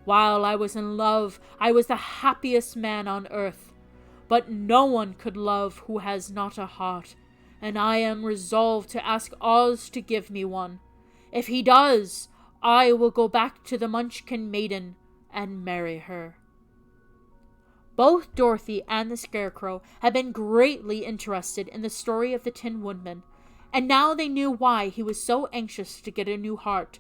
While I was in love, I was the happiest man on earth, but no one could love who has not a heart, and I am resolved to ask Oz to give me one. If he does, I will go back to the Munchkin maiden and marry her. Both Dorothy and the Scarecrow had been greatly interested in the story of the Tin Woodman, and now they knew why he was so anxious to get a new heart.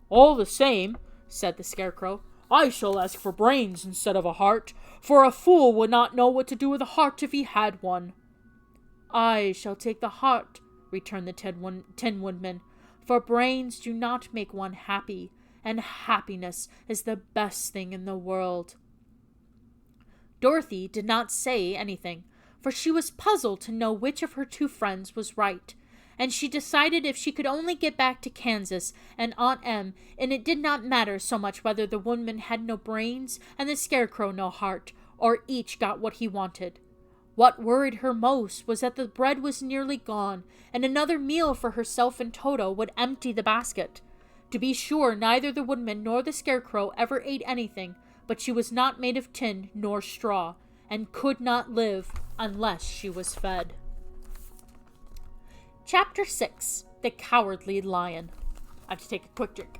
"All the same," said the Scarecrow, "I shall ask for brains instead of a heart, for a fool would not know what to do with a heart if he had one." "I shall take the heart," returned the Tin Woodman, "for brains do not make one happy, and happiness is the best thing in the world." Dorothy did not say anything, for she was puzzled to know which of her two friends was right, and she decided if she could only get back to Kansas and Aunt Em, and it did not matter so much whether the woodman had no brains and the Scarecrow no heart, or each got what he wanted. What worried her most was that the bread was nearly gone, and another meal for herself and Toto would empty the basket. To be sure, neither the woodman nor the Scarecrow ever ate anything, but she was not made of tin nor straw, and could not live unless she was fed. Chapter 6. The Cowardly Lion. I have to take a quick drink.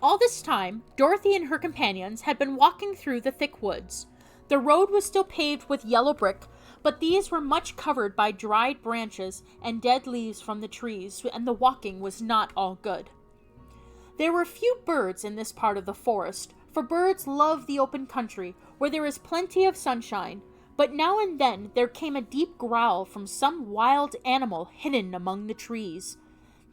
All this time, Dorothy and her companions had been walking through the thick woods. The road was still paved with yellow brick, but these were much covered by dried branches and dead leaves from the trees, and the walking was not all good. There were few birds in this part of the forest, for birds love the open country, where there is plenty of sunshine, but now and then there came a deep growl from some wild animal hidden among the trees.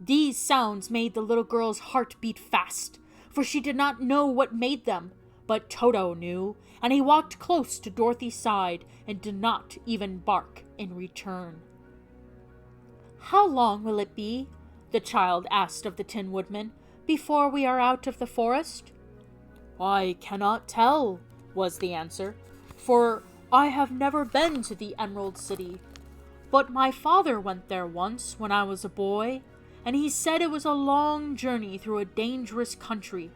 These sounds made the little girl's heart beat fast, for she did not know what made them, but Toto knew, and he walked close to Dorothy's side and did not even bark in return. "How long will it be," the child asked of the Tin Woodman, "before we are out of the forest?" "I cannot tell," was the answer, "for I have never been to the Emerald City. But my father went there once when I was a boy, and he said it was a long journey through a dangerous country.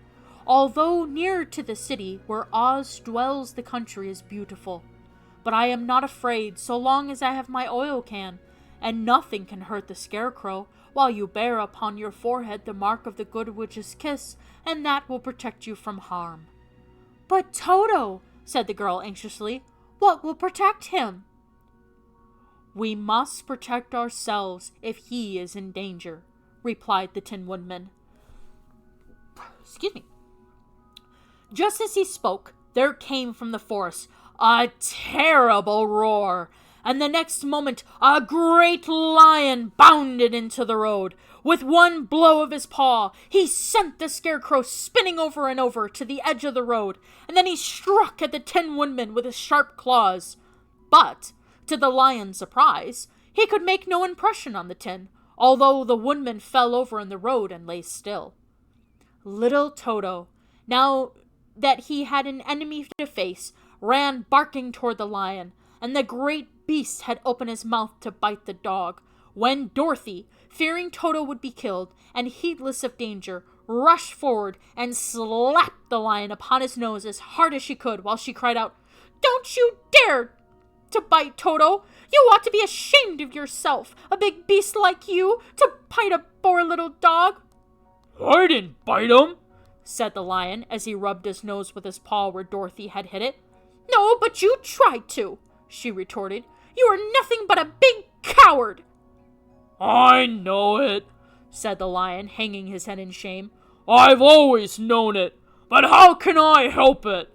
Although near to the city where Oz dwells, the country is beautiful. But I am not afraid so long as I have my oil can, and nothing can hurt the Scarecrow, while you bear upon your forehead the mark of the Good Witch's kiss, and that will protect you from harm." "But Toto," said the girl anxiously, "what will protect him?" "We must protect ourselves if he is in danger," replied the Tin Woodman. Excuse me. Just as he spoke, there came from the forest a terrible roar, and the next moment a great lion bounded into the road. With one blow of his paw, he sent the Scarecrow spinning over and over to the edge of the road, and then he struck at the Tin Woodman with his sharp claws. But, to the lion's surprise, he could make no impression on the tin, although the woodman fell over in the road and lay still. Little Toto, now that he had an enemy to face, ran barking toward the lion, and the great beast had opened his mouth to bite the dog, when Dorothy, fearing Toto would be killed, and heedless of danger, rushed forward and slapped the lion upon his nose as hard as she could, while she cried out, "Don't you dare to bite Toto! You ought to be ashamed of yourself, a big beast like you, to bite a poor little dog!" "I didn't bite him," said the lion, as he rubbed his nose with his paw where Dorothy had hit it. "No, but you tried to," she retorted. "You are nothing but a big coward!" "I know it," said the lion, hanging his head in shame. "I've always known it, but how can I help it?"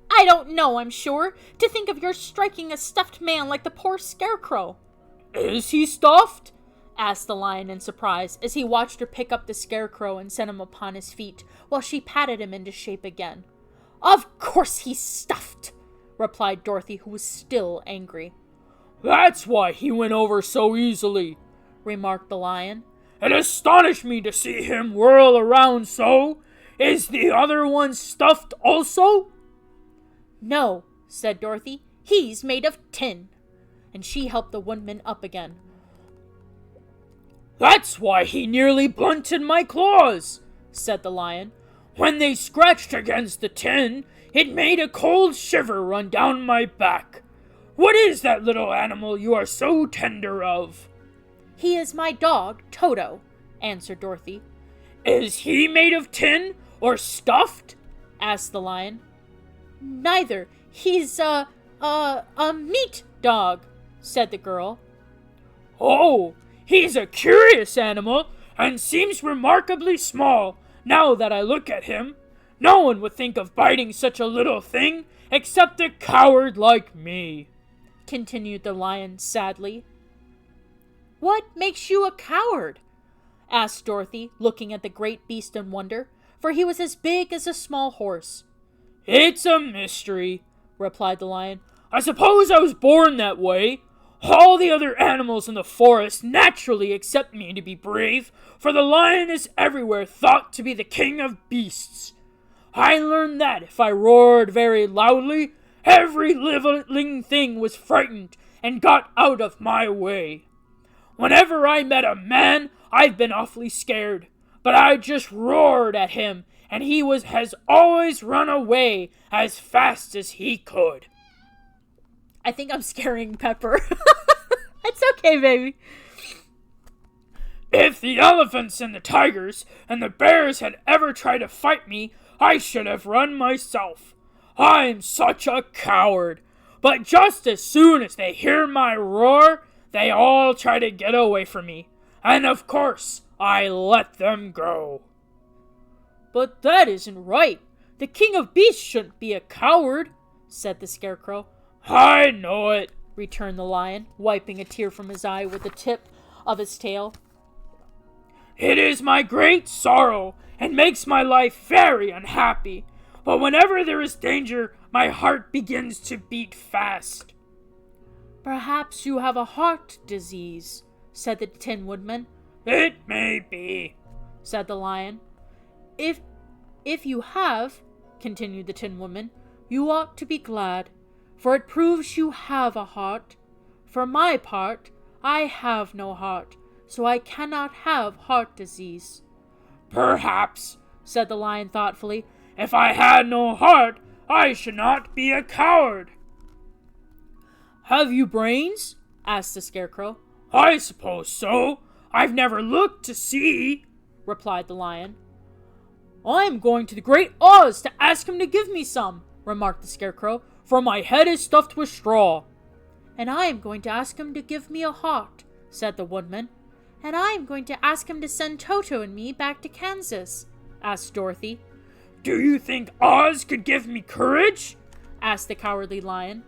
"I don't know, I'm sure. To think of your striking a stuffed man like the poor scarecrow." "Is he stuffed?" asked the lion in surprise, as he watched her pick up the scarecrow and set him upon his feet, while she patted him into shape again. "Of course he's stuffed," replied Dorothy, who was still angry. "That's why he went over so easily," remarked the lion. "It astonished me to see him whirl around so. Is the other one stuffed also?" "No," said Dorothy. "He's made of tin." And she helped the woodman up again. "That's why he nearly blunted my claws," said the lion. "When they scratched against the tin, it made a cold shiver run down my back. What is that little animal you are so tender of?" "He is my dog, Toto," answered Dorothy. "Is he made of tin or stuffed?" asked the lion. "Neither. He's a meat dog," said the girl. "Oh, he's a curious animal, and seems remarkably small, now that I look at him. No one would think of biting such a little thing, except a coward like me," continued the lion sadly. "What makes you a coward?" asked Dorothy, looking at the great beast in wonder, for he was as big as a small horse. "It's a mystery," replied the lion. "I suppose I was born that way. All the other animals in the forest naturally accept me to be brave, for the lion is everywhere thought to be the king of beasts. I learned that if I roared very loudly, every living thing was frightened and got out of my way. Whenever I met a man, I've been awfully scared, but I just roared at him, and he has always run away as fast as he could." I think I'm scaring Pepper. It's okay, baby. "If the elephants and the tigers and the bears had ever tried to fight me, I should have run myself. I'm such a coward. But just as soon as they hear my roar, they all try to get away from me. And of course, I let them go." "But that isn't right. The king of beasts shouldn't be a coward," said the scarecrow. "I know it," returned the lion, wiping a tear from his eye with the tip of his tail. "It is my great sorrow, and makes my life very unhappy. But whenever there is danger, my heart begins to beat fast." "Perhaps you have a heart disease," said the Tin Woodman. "It may be," said the lion. If you have," continued the Tin Woman, "you ought to be glad, for it proves you have a heart. For my part, I have no heart, so I cannot have heart disease." "Perhaps," said the lion thoughtfully, "if I had no heart, I should not be a coward." "Have you brains?" asked the scarecrow. "I suppose so. I've never looked to see," replied the lion. "I'm going to the Great Oz to ask him to give me some," remarked the scarecrow, "for my head is stuffed with straw." "And I am going to ask him to give me a heart," said the woodman. "And I am going to ask him to send Toto and me back to Kansas," asked Dorothy. "Do you think Oz could give me courage?" asked the cowardly lion.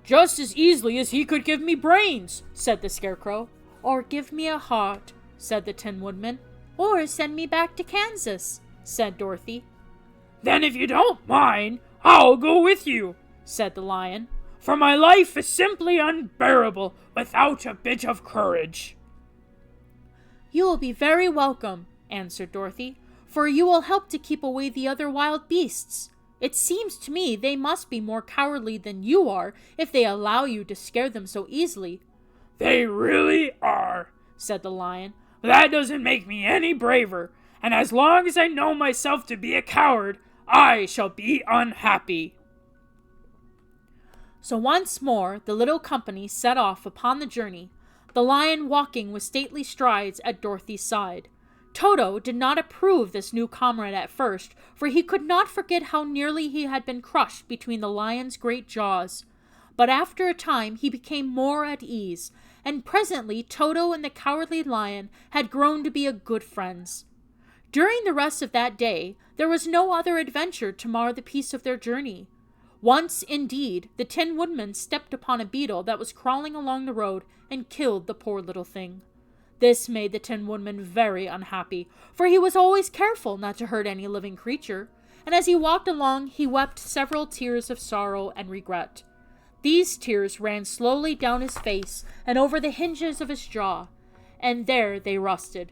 "Just as easily as he could give me brains," said the scarecrow. "Or give me a heart," said the Tin Woodman. "Or send me back to Kansas," said Dorothy. "Then if you don't mind, I'll go with you," said the lion, "for my life is simply unbearable without a bit of courage." "You will be very welcome," answered Dorothy, for you will help to keep away the other wild beasts. It seems to me they must be more cowardly than you are if they allow you to scare them so easily." "They really are," said the lion. "That doesn't make me any braver, and as long as I know myself to be a coward, I shall be unhappy." So once more the little company set off upon the journey, the lion walking with stately strides at Dorothy's side. Toto did not approve this new comrade at first, for he could not forget how nearly he had been crushed between the lion's great jaws. But after a time he became more at ease, and presently Toto and the cowardly lion had grown to be good friends. During the rest of that day, there was no other adventure to mar the peace of their journey. Once, indeed, the Tin Woodman stepped upon a beetle that was crawling along the road and killed the poor little thing. This made the Tin Woodman very unhappy, for he was always careful not to hurt any living creature, and as he walked along he wept several tears of sorrow and regret. These tears ran slowly down his face and over the hinges of his jaw, and there they rusted.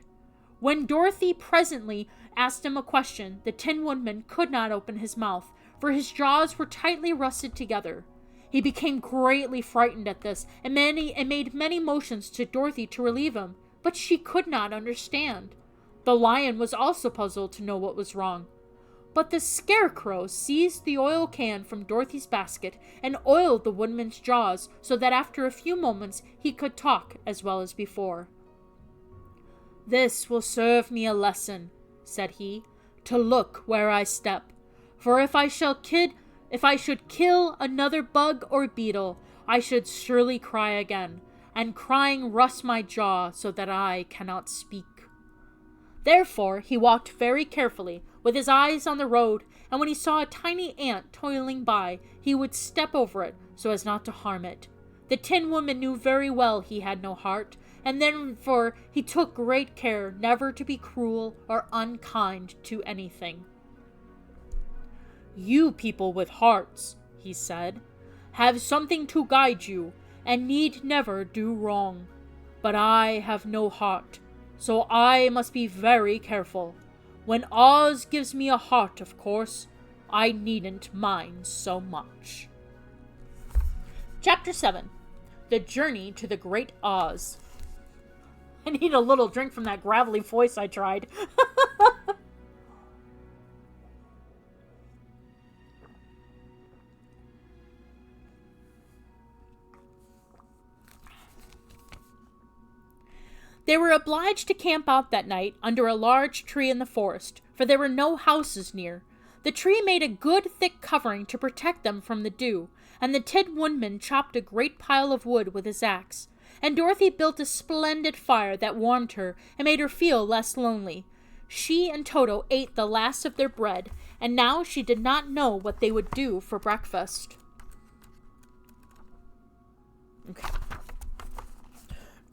When Dorothy presently asked him a question, the Tin Woodman could not open his mouth, for his jaws were tightly rusted together. He became greatly frightened at this, and made many motions to Dorothy to relieve him, but she could not understand. The lion was also puzzled to know what was wrong. But the Scarecrow seized the oil can from Dorothy's basket and oiled the woodman's jaws so that after a few moments he could talk as well as before. "This will serve me a lesson," said he, "to look where I step. For if I should kill another bug or beetle, I should surely cry again, and crying rusts my jaw so that I cannot speak." Therefore he walked very carefully, with his eyes on the road, and when he saw a tiny ant toiling by, he would step over it so as not to harm it. The Tin Woodman knew very well he had no heart, and therefore he took great care never to be cruel or unkind to anything. "You people with hearts," he said, "have something to guide you, and need never do wrong. But I have no heart, so I must be very careful. When Oz gives me a heart, of course, I needn't mind so much." Chapter 7. The Journey to the Great Oz. I need a little drink from that gravelly voice I tried. They were obliged to camp out that night under a large tree in the forest, for there were no houses near. The tree made a good thick covering to protect them from the dew, and the Tin Woodman chopped a great pile of wood with his axe, and Dorothy built a splendid fire that warmed her and made her feel less lonely. She and Toto ate the last of their bread, and now she did not know what they would do for breakfast. Okay.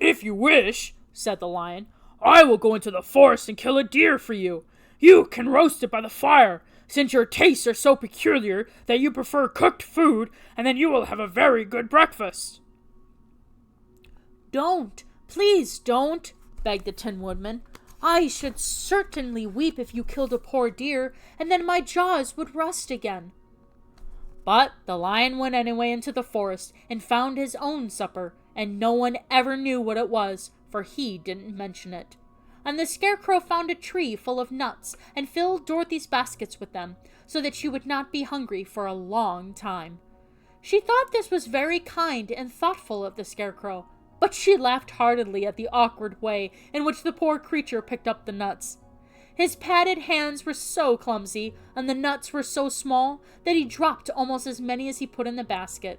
"If you wish," said the lion, "I will go into the forest and kill a deer for you. You can roast it by the fire, since your tastes are so peculiar that you prefer cooked food, and then you will have a very good breakfast." "Don't, please don't," begged the Tin Woodman. "I should certainly weep if you killed a poor deer, and then my jaws would rust again." But the lion went anyway into the forest and found his own supper, and no one ever knew what it was, for he didn't mention it. And the Scarecrow found a tree full of nuts and filled Dorothy's baskets with them, so that she would not be hungry for a long time. She thought this was very kind and thoughtful of the Scarecrow, but she laughed heartily at the awkward way in which the poor creature picked up the nuts. His padded hands were so clumsy, and the nuts were so small, that he dropped almost as many as he put in the basket.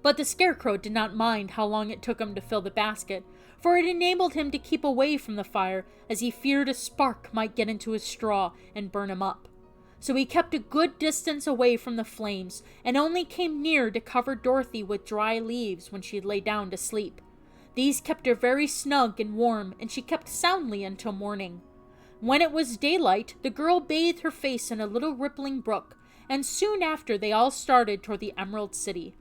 But the Scarecrow did not mind how long it took him to fill the basket, for it enabled him to keep away from the fire, as he feared a spark might get into his straw and burn him up. So he kept a good distance away from the flames, and only came near to cover Dorothy with dry leaves when she lay down to sleep. These kept her very snug and warm, and she kept soundly until morning. When it was daylight, the girl bathed her face in a little rippling brook, and soon after they all started toward the Emerald City.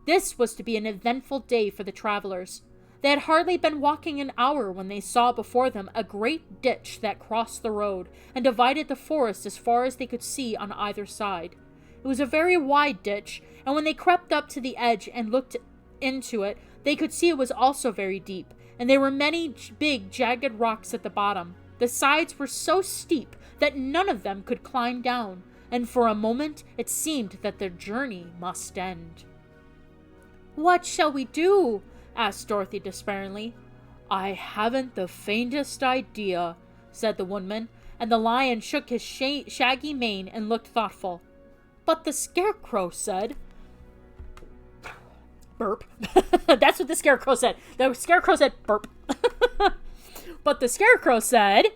This was to be an eventful day for the travelers. They had hardly been walking an hour when they saw before them a great ditch that crossed the road and divided the forest as far as they could see on either side. It was a very wide ditch, and when they crept up to the edge and looked into it, they could see it was also very deep, and there were many big, jagged rocks at the bottom. The sides were so steep that none of them could climb down, and for a moment it seemed that their journey must end. "What shall we do?" asked Dorothy despairingly. "I haven't the faintest idea," said the woodman, and the lion shook his shaggy mane and looked thoughtful. But the scarecrow said, burp. That's what the scarecrow said. The scarecrow said burp. But the scarecrow said,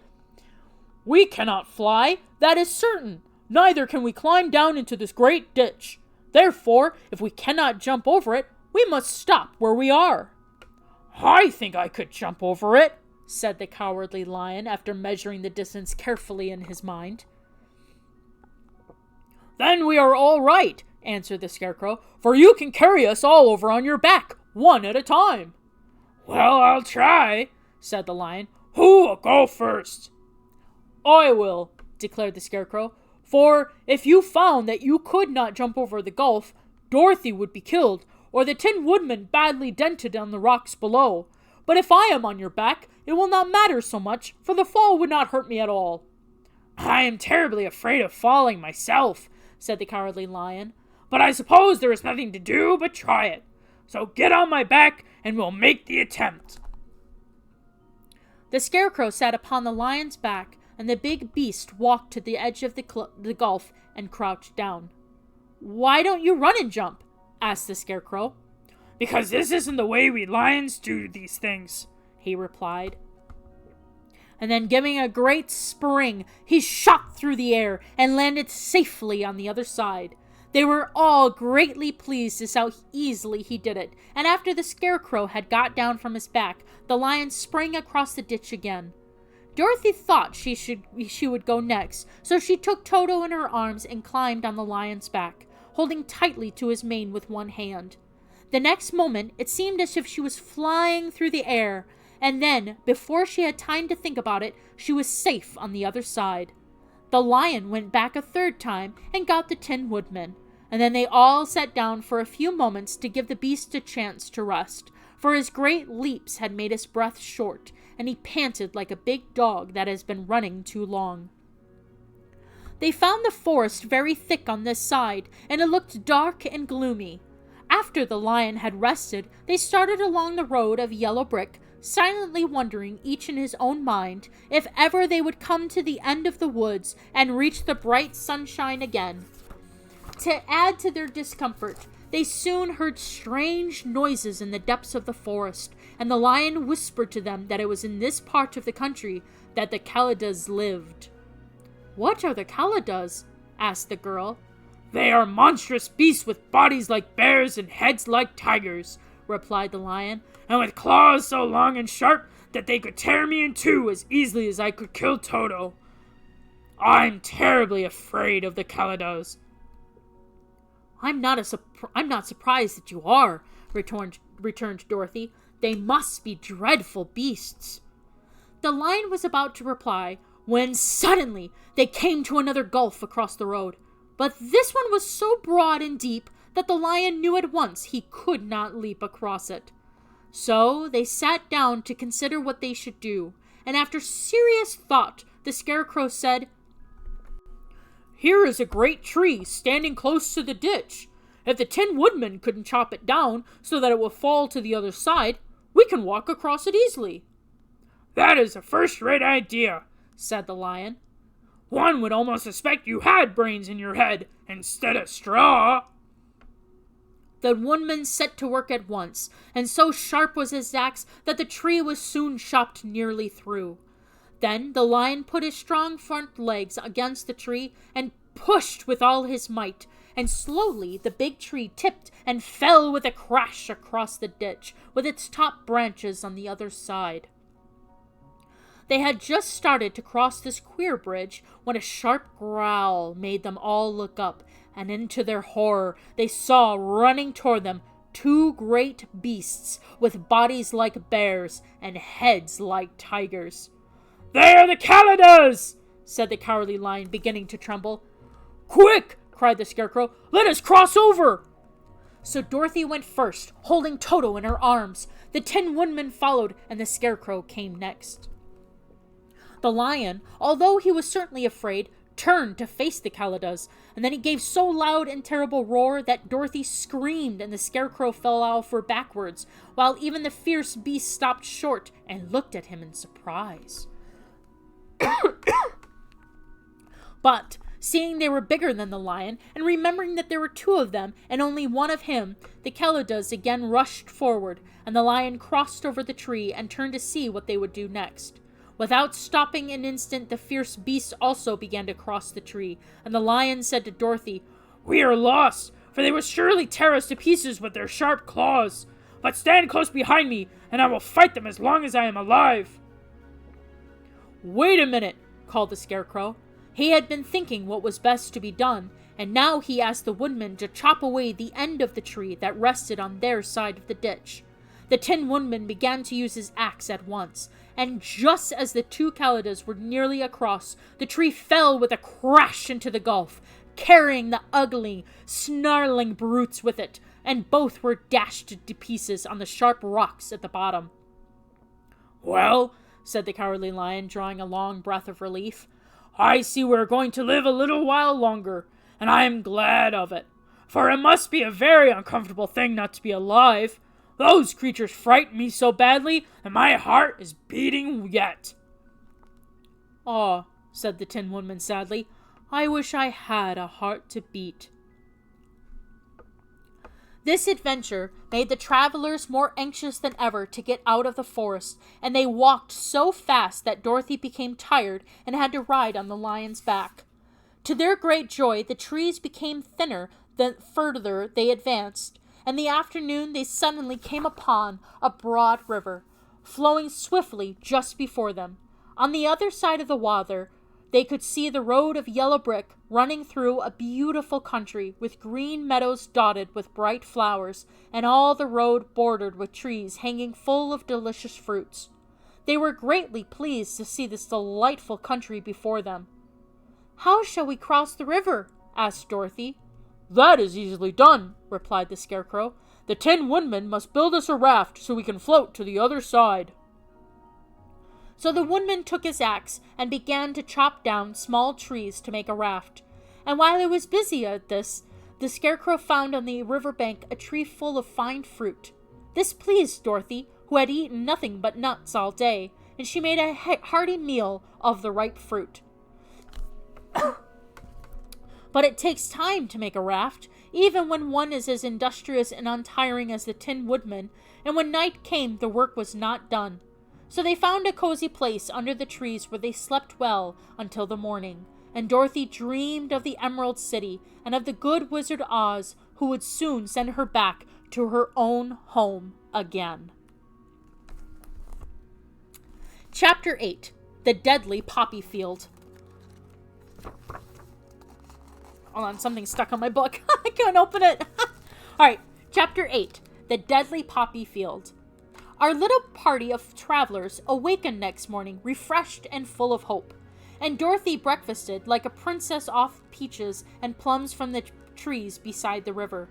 "We cannot fly, that is certain. Neither can we climb down into this great ditch. Therefore, if we cannot jump over it, we must stop where we are." "I think I could jump over it," said the cowardly lion after measuring the distance carefully in his mind. "Then we are all right," answered the scarecrow, "for you can carry us all over on your back, one at a time." "Well, I'll try," said the lion. "Who will go first?" "I will," declared the scarecrow, "for if you found that you could not jump over the gulf, Dorothy would be killed, or the Tin Woodman badly dented on the rocks below. But if I am on your back, it will not matter so much, for the fall would not hurt me at all." "I am terribly afraid of falling myself," said the cowardly lion, "but I suppose there is nothing to do but try it. So get on my back, and we'll make the attempt." The scarecrow sat upon the lion's back, and the big beast walked to the edge of the gulf and crouched down. "Why don't you run and jump?" asked the scarecrow. "Because this isn't the way we lions do these things," he replied. And then giving a great spring, he shot through the air and landed safely on the other side. They were all greatly pleased as how easily he did it, and after the scarecrow had got down from his back, the lion sprang across the ditch again. Dorothy thought she would go next, so she took Toto in her arms and climbed on the lion's back, holding tightly to his mane with one hand. The next moment, it seemed as if she was flying through the air, and then, before she had time to think about it, she was safe on the other side. The lion went back a third time and got the Tin Woodman, and then they all sat down for a few moments to give the beast a chance to rest, for his great leaps had made his breath short, and he panted like a big dog that has been running too long. They found the forest very thick on this side, and it looked dark and gloomy. After the lion had rested, they started along the road of yellow brick, silently wondering, each in his own mind, if ever they would come to the end of the woods and reach the bright sunshine again. To add to their discomfort, they soon heard strange noises in the depths of the forest, and the lion whispered to them that it was in this part of the country that the Kalidas lived. "What are the Kalidas?" asked the girl. "They are monstrous beasts with bodies like bears and heads like tigers," replied the lion, "and with claws so long and sharp that they could tear me in two as easily as I could kill Toto. I'm terribly afraid of the Kalidas." I'm not surprised that you are," returned Dorothy. "They must be dreadful beasts." The lion was about to reply, when suddenly they came to another gulf across the road. But this one was so broad and deep that the lion knew at once he could not leap across it. So they sat down to consider what they should do, and after serious thought, the scarecrow said, "Here is a great tree standing close to the ditch. If the Tin Woodman couldn't chop it down so that it will fall to the other side, we can walk across it easily." "That is a first-rate idea," said the lion. "One would almost suspect you had brains in your head instead of straw." The woodman set to work at once, and so sharp was his axe that the tree was soon chopped nearly through. Then the lion put his strong front legs against the tree and pushed with all his might, and slowly the big tree tipped and fell with a crash across the ditch, with its top branches on the other side. They had just started to cross this queer bridge when a sharp growl made them all look up, and into their horror they saw running toward them two great beasts with bodies like bears and heads like tigers. "They are the Caladas!" said the Cowardly Lion, beginning to tremble. "Quick!" cried the Scarecrow. "Let us cross over!" So Dorothy went first, holding Toto in her arms. The Tin Woodman followed, and the Scarecrow came next. The lion, although he was certainly afraid, turned to face the Caladas, and then he gave so loud and terrible roar that Dorothy screamed and the Scarecrow fell over backwards, while even the fierce beast stopped short and looked at him in surprise. But, seeing they were bigger than the lion, and remembering that there were two of them and only one of him, the Caladas again rushed forward, and the lion crossed over the tree and turned to see what they would do next. Without stopping an instant, the fierce beast also began to cross the tree, and the lion said to Dorothy, "We are lost, for they will surely tear us to pieces with their sharp claws. But stand close behind me, and I will fight them as long as I am alive." "Wait a minute," called the Scarecrow. He had been thinking what was best to be done, and now he asked the Woodman to chop away the end of the tree that rested on their side of the ditch. The Tin Woodman began to use his axe at once, and just as the two Caladas were nearly across, the tree fell with a crash into the gulf, carrying the ugly, snarling brutes with it, and both were dashed to pieces on the sharp rocks at the bottom. "Well," said the Cowardly Lion, drawing a long breath of relief, "I see we're going to live a little while longer, and I am glad of it, for it must be a very uncomfortable thing not to be alive. Those creatures frightened me so badly that my heart is beating yet." "Ah," said the Tin Woodman sadly, "I wish I had a heart to beat." This adventure made the travelers more anxious than ever to get out of the forest, and they walked so fast that Dorothy became tired and had to ride on the lion's back. To their great joy, the trees became thinner the further they advanced. In the afternoon, they suddenly came upon a broad river, flowing swiftly just before them. On the other side of the water, they could see the road of yellow brick running through a beautiful country with green meadows dotted with bright flowers, and all the road bordered with trees hanging full of delicious fruits. They were greatly pleased to see this delightful country before them. "How shall we cross the river?" asked Dorothy. "That is easily done," replied the Scarecrow. "The Tin Woodman must build us a raft so we can float to the other side." So the Woodman took his axe and began to chop down small trees to make a raft. And while he was busy at this, the Scarecrow found on the river bank a tree full of fine fruit. This pleased Dorothy, who had eaten nothing but nuts all day, and she made a hearty meal of the ripe fruit. But it takes time to make a raft, even when one is as industrious and untiring as the Tin Woodman, and when night came, the work was not done. So they found a cozy place under the trees where they slept well until the morning, and Dorothy dreamed of the Emerald City and of the good Wizard Oz, who would soon send her back to her own home again. Chapter 8. The Deadly Poppy Field. Hold on, something stuck on my book. I can't open it. Alright, Chapter 8. The Deadly Poppy Field. Our little party of travelers awakened next morning, refreshed and full of hope, and Dorothy breakfasted like a princess off peaches and plums from the trees beside the river.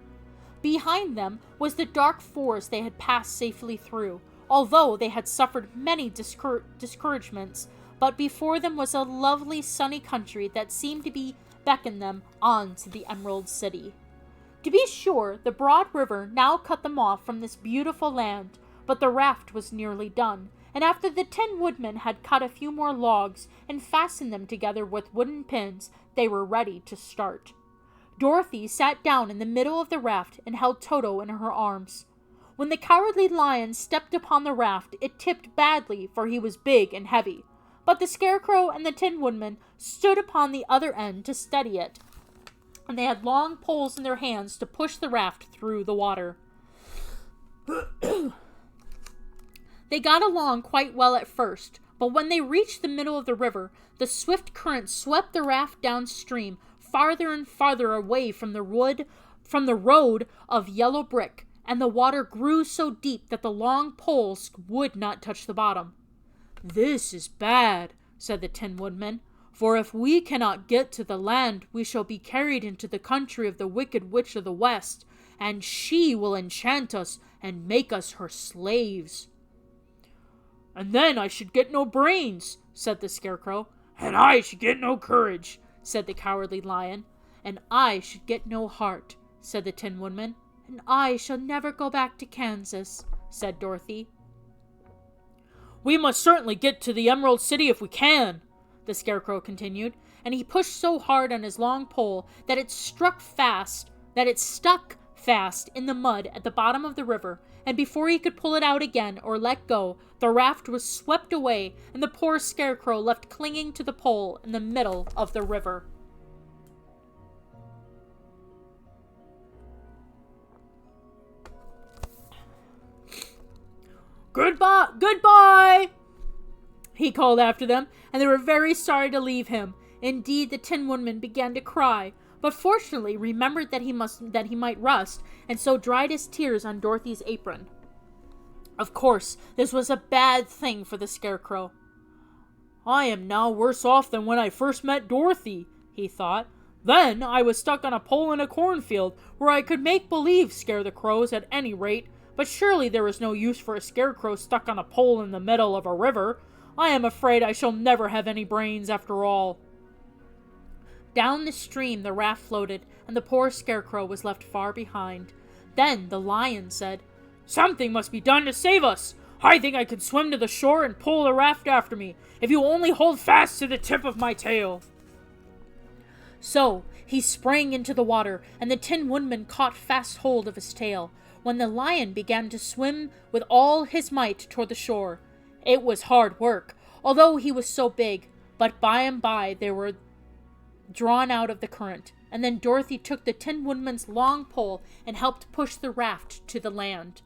Behind them was the dark forest they had passed safely through, although they had suffered many discouragements, but before them was a lovely sunny country that seemed to be beckon them on to the Emerald City. To be sure, the broad river now cut them off from this beautiful land, but the raft was nearly done, and after the Tin Woodman had cut a few more logs and fastened them together with wooden pins, they were ready to start. Dorothy sat down in the middle of the raft and held Toto in her arms. When the Cowardly Lion stepped upon the raft, it tipped badly, for he was big and heavy. But the Scarecrow and the Tin Woodman stood upon the other end to steady it, and they had long poles in their hands to push the raft through the water. They got along quite well at first, but when they reached the middle of the river, the swift current swept the raft downstream, farther and farther away from the road of yellow brick, and the water grew so deep that the long poles would not touch the bottom. "This is bad," said the Tin Woodman, "for if we cannot get to the land, we shall be carried into the country of the Wicked Witch of the West, and she will enchant us and make us her slaves." "And then I should get no brains," said the Scarecrow. "And I should get no courage," said the Cowardly Lion. "And I should get no heart," said the Tin Woodman. "And I shall never go back to Kansas," said Dorothy. "We must certainly get to the Emerald City if we can," the Scarecrow continued, and he pushed so hard on his long pole that it stuck fast in the mud at the bottom of the river, and before he could pull it out again or let go, the raft was swept away, and the poor Scarecrow left clinging to the pole in the middle of the river. "Goodbye!" he called after them, and they were very sorry to leave him. Indeed, the Tin Woodman began to cry, but fortunately remembered that he might rust, and so dried his tears on Dorothy's apron. Of course, this was a bad thing for the Scarecrow. "I am now worse off than when I first met Dorothy," he thought. "Then I was stuck on a pole in a cornfield, where I could make believe scare the crows at any rate, but surely there is no use for a Scarecrow stuck on a pole in the middle of a river. I am afraid I shall never have any brains after all." Down the stream the raft floated, and the poor Scarecrow was left far behind. Then the Lion said, "Something must be done to save us. I think I can swim to the shore and pull the raft after me, if you only hold fast to the tip of my tail." So he sprang into the water, and the Tin Woodman caught fast hold of his tail, when the Lion began to swim with all his might toward the shore. It was hard work, although he was so big, but by and by they were drawn out of the current, and then Dorothy took the Tin Woodman's long pole and helped push the raft to the land.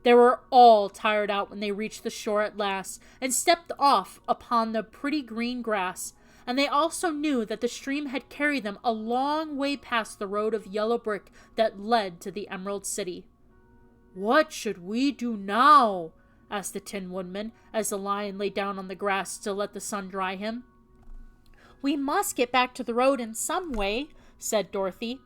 They were all tired out when they reached the shore at last, and stepped off upon the pretty green grass, and they also knew that the stream had carried them a long way past the road of yellow brick that led to the Emerald City. "What should we do now?" asked the Tin Woodman, as the Lion lay down on the grass to let the sun dry him. "We must get back to the road in some way," said Dorothy.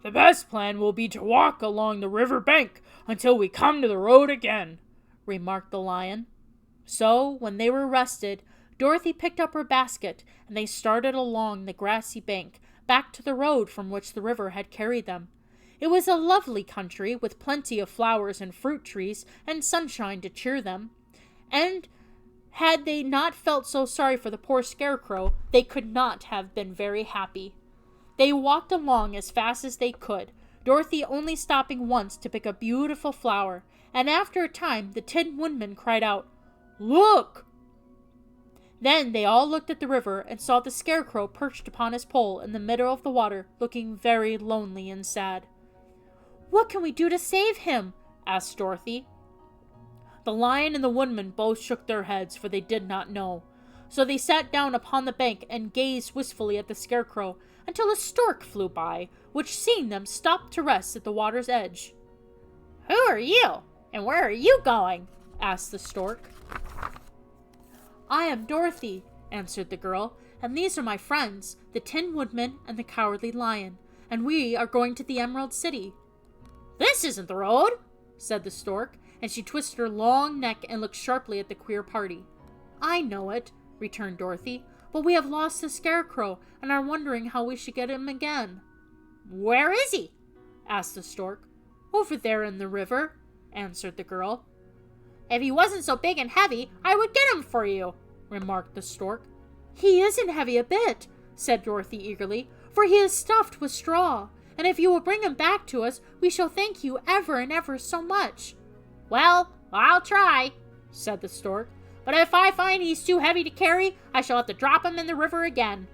"The best plan will be to walk along the river bank until we come to the road again," remarked the Lion. So, when they were rested, Dorothy picked up her basket, and they started along the grassy bank, back to the road from which the river had carried them. It was a lovely country, with plenty of flowers and fruit trees, and sunshine to cheer them. And had they not felt so sorry for the poor Scarecrow, they could not have been very happy. They walked along as fast as they could, Dorothy only stopping once to pick a beautiful flower, and after a time the Tin Woodman cried out, "Look!" Then they all looked at the river and saw the Scarecrow perched upon his pole in the middle of the water, looking very lonely and sad. "What can we do to save him?" asked Dorothy. The Lion and the Woodman both shook their heads, for they did not know. So they sat down upon the bank and gazed wistfully at the Scarecrow until a stork flew by, which, seeing them, stopped to rest at the water's edge. "Who are you, and where are you going?" asked the stork. "I am Dorothy," answered the girl, "and these are my friends, the Tin Woodman and the Cowardly Lion, and we are going to the Emerald City." "This isn't the road," said the stork, and she twisted her long neck and looked sharply at the queer party. "I know it," returned Dorothy, "but we have lost the Scarecrow and are wondering how we should get him again." "Where is he?" asked the stork. "Over there in the river," answered the girl. "If he wasn't so big and heavy, I would get him for you," remarked the stork. "He isn't heavy a bit," said Dorothy eagerly, "for he is stuffed with straw, and if you will bring him back to us, we shall thank you ever and ever so much." "Well, I'll try," said the stork, "but if I find he's too heavy to carry, I shall have to drop him in the river again."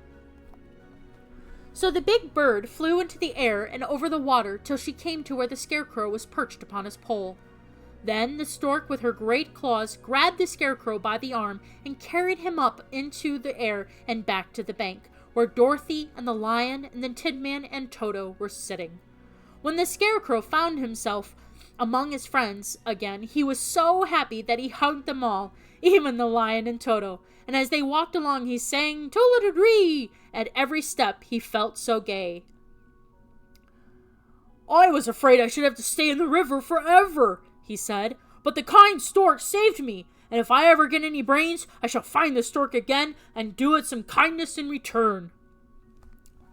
So the big bird flew into the air and over the water till she came to where the Scarecrow was perched upon his pole. Then the stork with her great claws grabbed the Scarecrow by the arm and carried him up into the air and back to the bank, where Dorothy and the Lion and the Tin Man and Toto were sitting. When the Scarecrow found himself among his friends again, he was so happy that he hugged them all, even the lion and Toto, and as they walked along he sang "Toodle-dee!" At every step he felt so gay. I was afraid I should have to stay in the river forever, he said, but the kind stork saved me, and if I ever get any brains, I shall find the stork again and do it some kindness in return.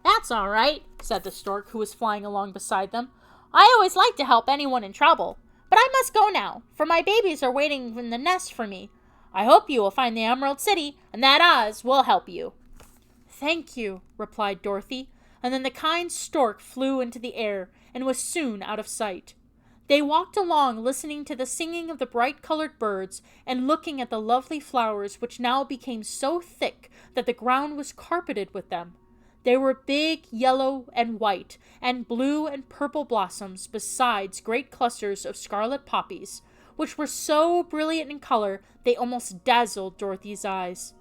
That's all right, said the stork, who was flying along beside them. I always like to help anyone in trouble, but I must go now, for my babies are waiting in the nest for me. I hope you will find the Emerald City, and that Oz will help you. Thank you, replied Dorothy, and then the kind stork flew into the air and was soon out of sight. They walked along, listening to the singing of the bright-colored birds and looking at the lovely flowers which now became so thick that the ground was carpeted with them. They were big yellow and white and blue and purple blossoms, besides great clusters of scarlet poppies, which were so brilliant in color they almost dazzled Dorothy's eyes.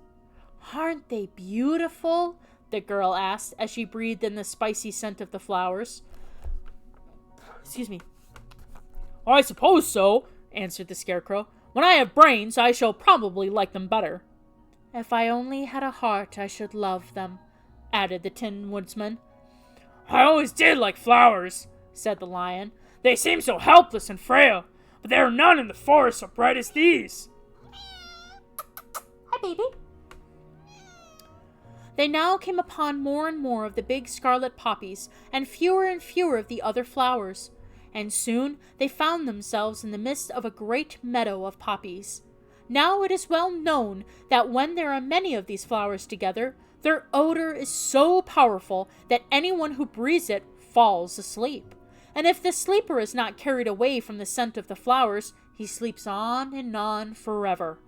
"Aren't they beautiful?" the girl asked as she breathed in the spicy scent of the flowers. Excuse me. I suppose so, answered the Scarecrow. When I have brains, I shall probably like them better. If I only had a heart, I should love them, added the Tin Woodsman. I always did like flowers, said the lion. They seem so helpless and frail, but there are none in the forest so bright as these. Hi, baby. They now came upon more and more of the big scarlet poppies, and fewer of the other flowers, and soon they found themselves in the midst of a great meadow of poppies. Now it is well known that when there are many of these flowers together, their odor is so powerful that anyone who breathes it falls asleep. And if the sleeper is not carried away from the scent of the flowers, he sleeps on and on forever.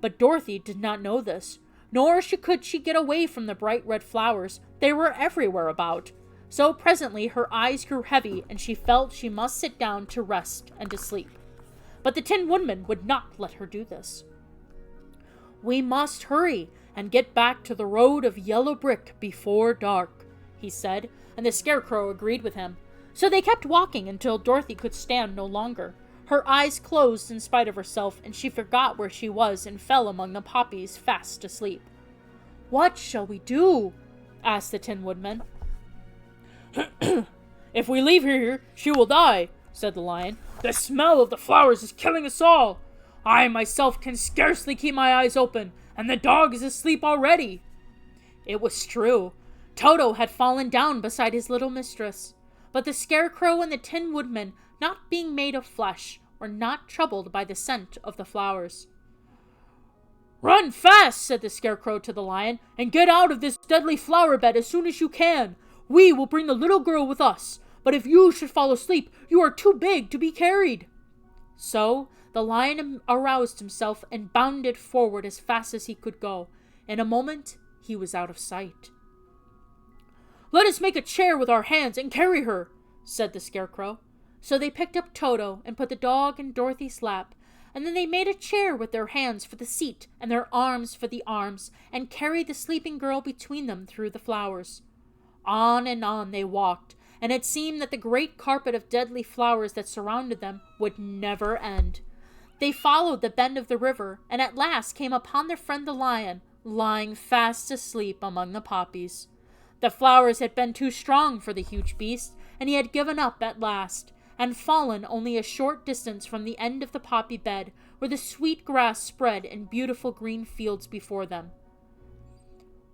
But Dorothy did not know this, nor could she get away from the bright red flowers. They were everywhere about. So presently her eyes grew heavy, and she felt she must sit down to rest and to sleep. But the Tin Woodman would not let her do this. "We must hurry and get back to the road of yellow brick before dark," he said, and the Scarecrow agreed with him. So they kept walking until Dorothy could stand no longer. Her eyes closed in spite of herself, and she forgot where she was and fell among the poppies fast asleep. "What shall we do?" asked the Tin Woodman. If we leave her here, she will die, said the lion. The smell of the flowers is killing us all. I myself can scarcely keep my eyes open, and the dog is asleep already. It was true. Toto had fallen down beside his little mistress. But the Scarecrow and the Tin Woodman, not being made of flesh, were not troubled by the scent of the flowers. "Run fast," said the Scarecrow to the lion, "and get out of this deadly flower bed as soon as you can. We will bring the little girl with us, but if you should fall asleep, you are too big to be carried." So the lion aroused himself and bounded forward as fast as he could go. In a moment, he was out of sight. "Let us make a chair with our hands and carry her," said the Scarecrow. So they picked up Toto and put the dog in Dorothy's lap, and then they made a chair with their hands for the seat and their arms for the arms, and carried the sleeping girl between them through the flowers. On and on they walked, and it seemed that the great carpet of deadly flowers that surrounded them would never end. They followed the bend of the river, and at last came upon their friend the lion, lying fast asleep among the poppies. The flowers had been too strong for the huge beast, and he had given up at last, and fallen only a short distance from the end of the poppy bed, where the sweet grass spread in beautiful green fields before them.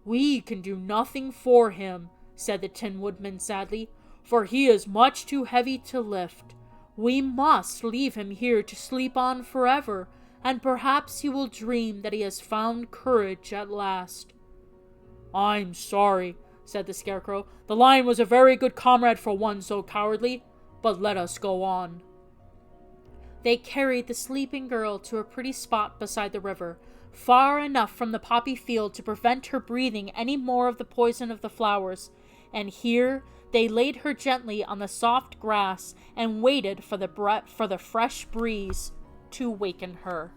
"We can do nothing for him," said the Tin Woodman sadly, "for he is much too heavy to lift. We must leave him here to sleep on forever, and perhaps he will dream that he has found courage at last." "I'm sorry," said the Scarecrow. "The lion was a very good comrade for one so cowardly, but let us go on." They carried the sleeping girl to a pretty spot beside the river, far enough from the poppy field to prevent her breathing any more of the poison of the flowers, and here they laid her gently on the soft grass and waited for the fresh breeze to waken her.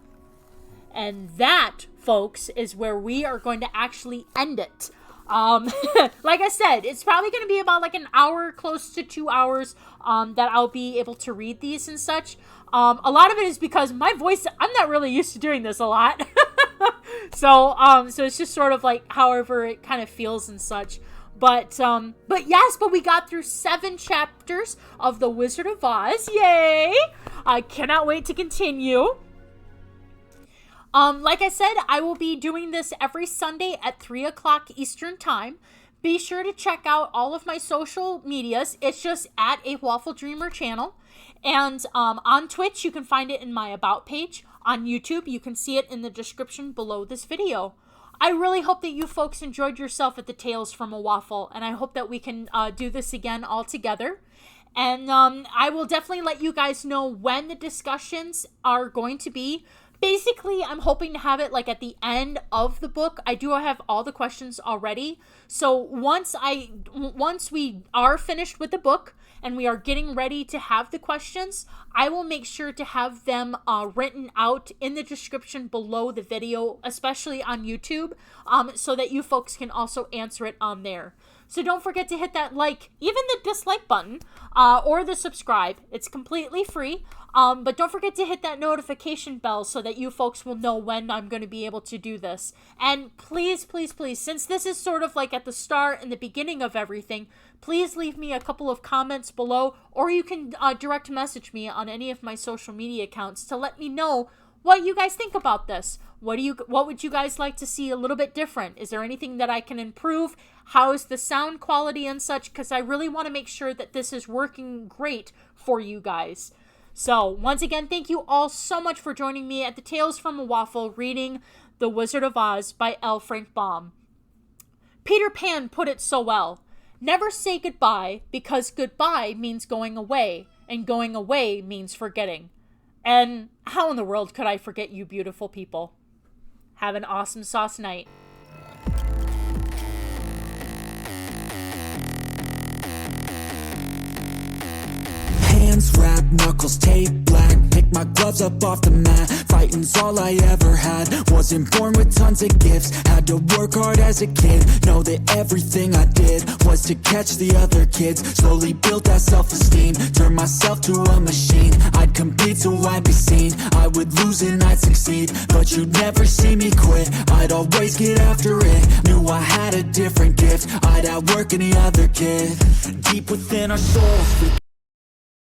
And that, folks, is where we are going to actually end it. Like I said, it's probably going to be about like an hour, close to 2 hours, that I'll be able to read these and such. A lot of it is because my voice, I'm not really used to doing this a lot. So it's just sort of like however it kind of feels and such. But we got through 7 chapters of The Wizard of Oz. Yay! I cannot wait to continue. Like I said, I will be doing this every Sunday at 3 o'clock Eastern Time. Be sure to check out all of my social medias. It's just at AWaffleDreamer channel. And on Twitch, you can find it in my About page. On YouTube, you can see it in the description below this video. I really hope that you folks enjoyed yourself at the Tales from a Waffle, and I hope that we can do this again all together. And I will definitely let you guys know when the discussions are going to be. Basically, I'm hoping to have it like at the end of the book. I do have all the questions already. So once we are finished with the book and we are getting ready to have the questions, I will make sure to have them written out in the description below the video, especially on YouTube, so that you folks can also answer it on there. So don't forget to hit that like, even the dislike button, or the subscribe. It's completely free. But don't forget to hit that notification bell so that you folks will know when I'm going to be able to do this. And please, please, please, since this is sort of like at the start and the beginning of everything, please leave me a couple of comments below, or you can direct message me on any of my social media accounts to let me know what you guys think about this. What would you guys like to see a little bit different? Is there anything that I can improve? How is the sound quality and such? Because I really want to make sure that this is working great for you guys. So, once again, thank you all so much for joining me at the Tales from a Waffle reading The Wizard of Oz by L. Frank Baum. Peter Pan put it so well. Never say goodbye, because goodbye means going away, and going away means forgetting. And how in the world could I forget you beautiful people? Have an awesome sauce night. Hands wrapped, knuckles taped black. Pick my gloves up off the mat. Fighting's all I ever had. Wasn't born with tons of gifts. Had to work hard as a kid. Know that everything I did was to catch the other kids. Slowly built that self-esteem. Turned myself to a machine. I'd compete so I'd be seen. I would lose and I'd succeed, but you'd never see me quit. I'd always get after it. Knew I had a different gift. I'd outwork any other kid. Deep within our souls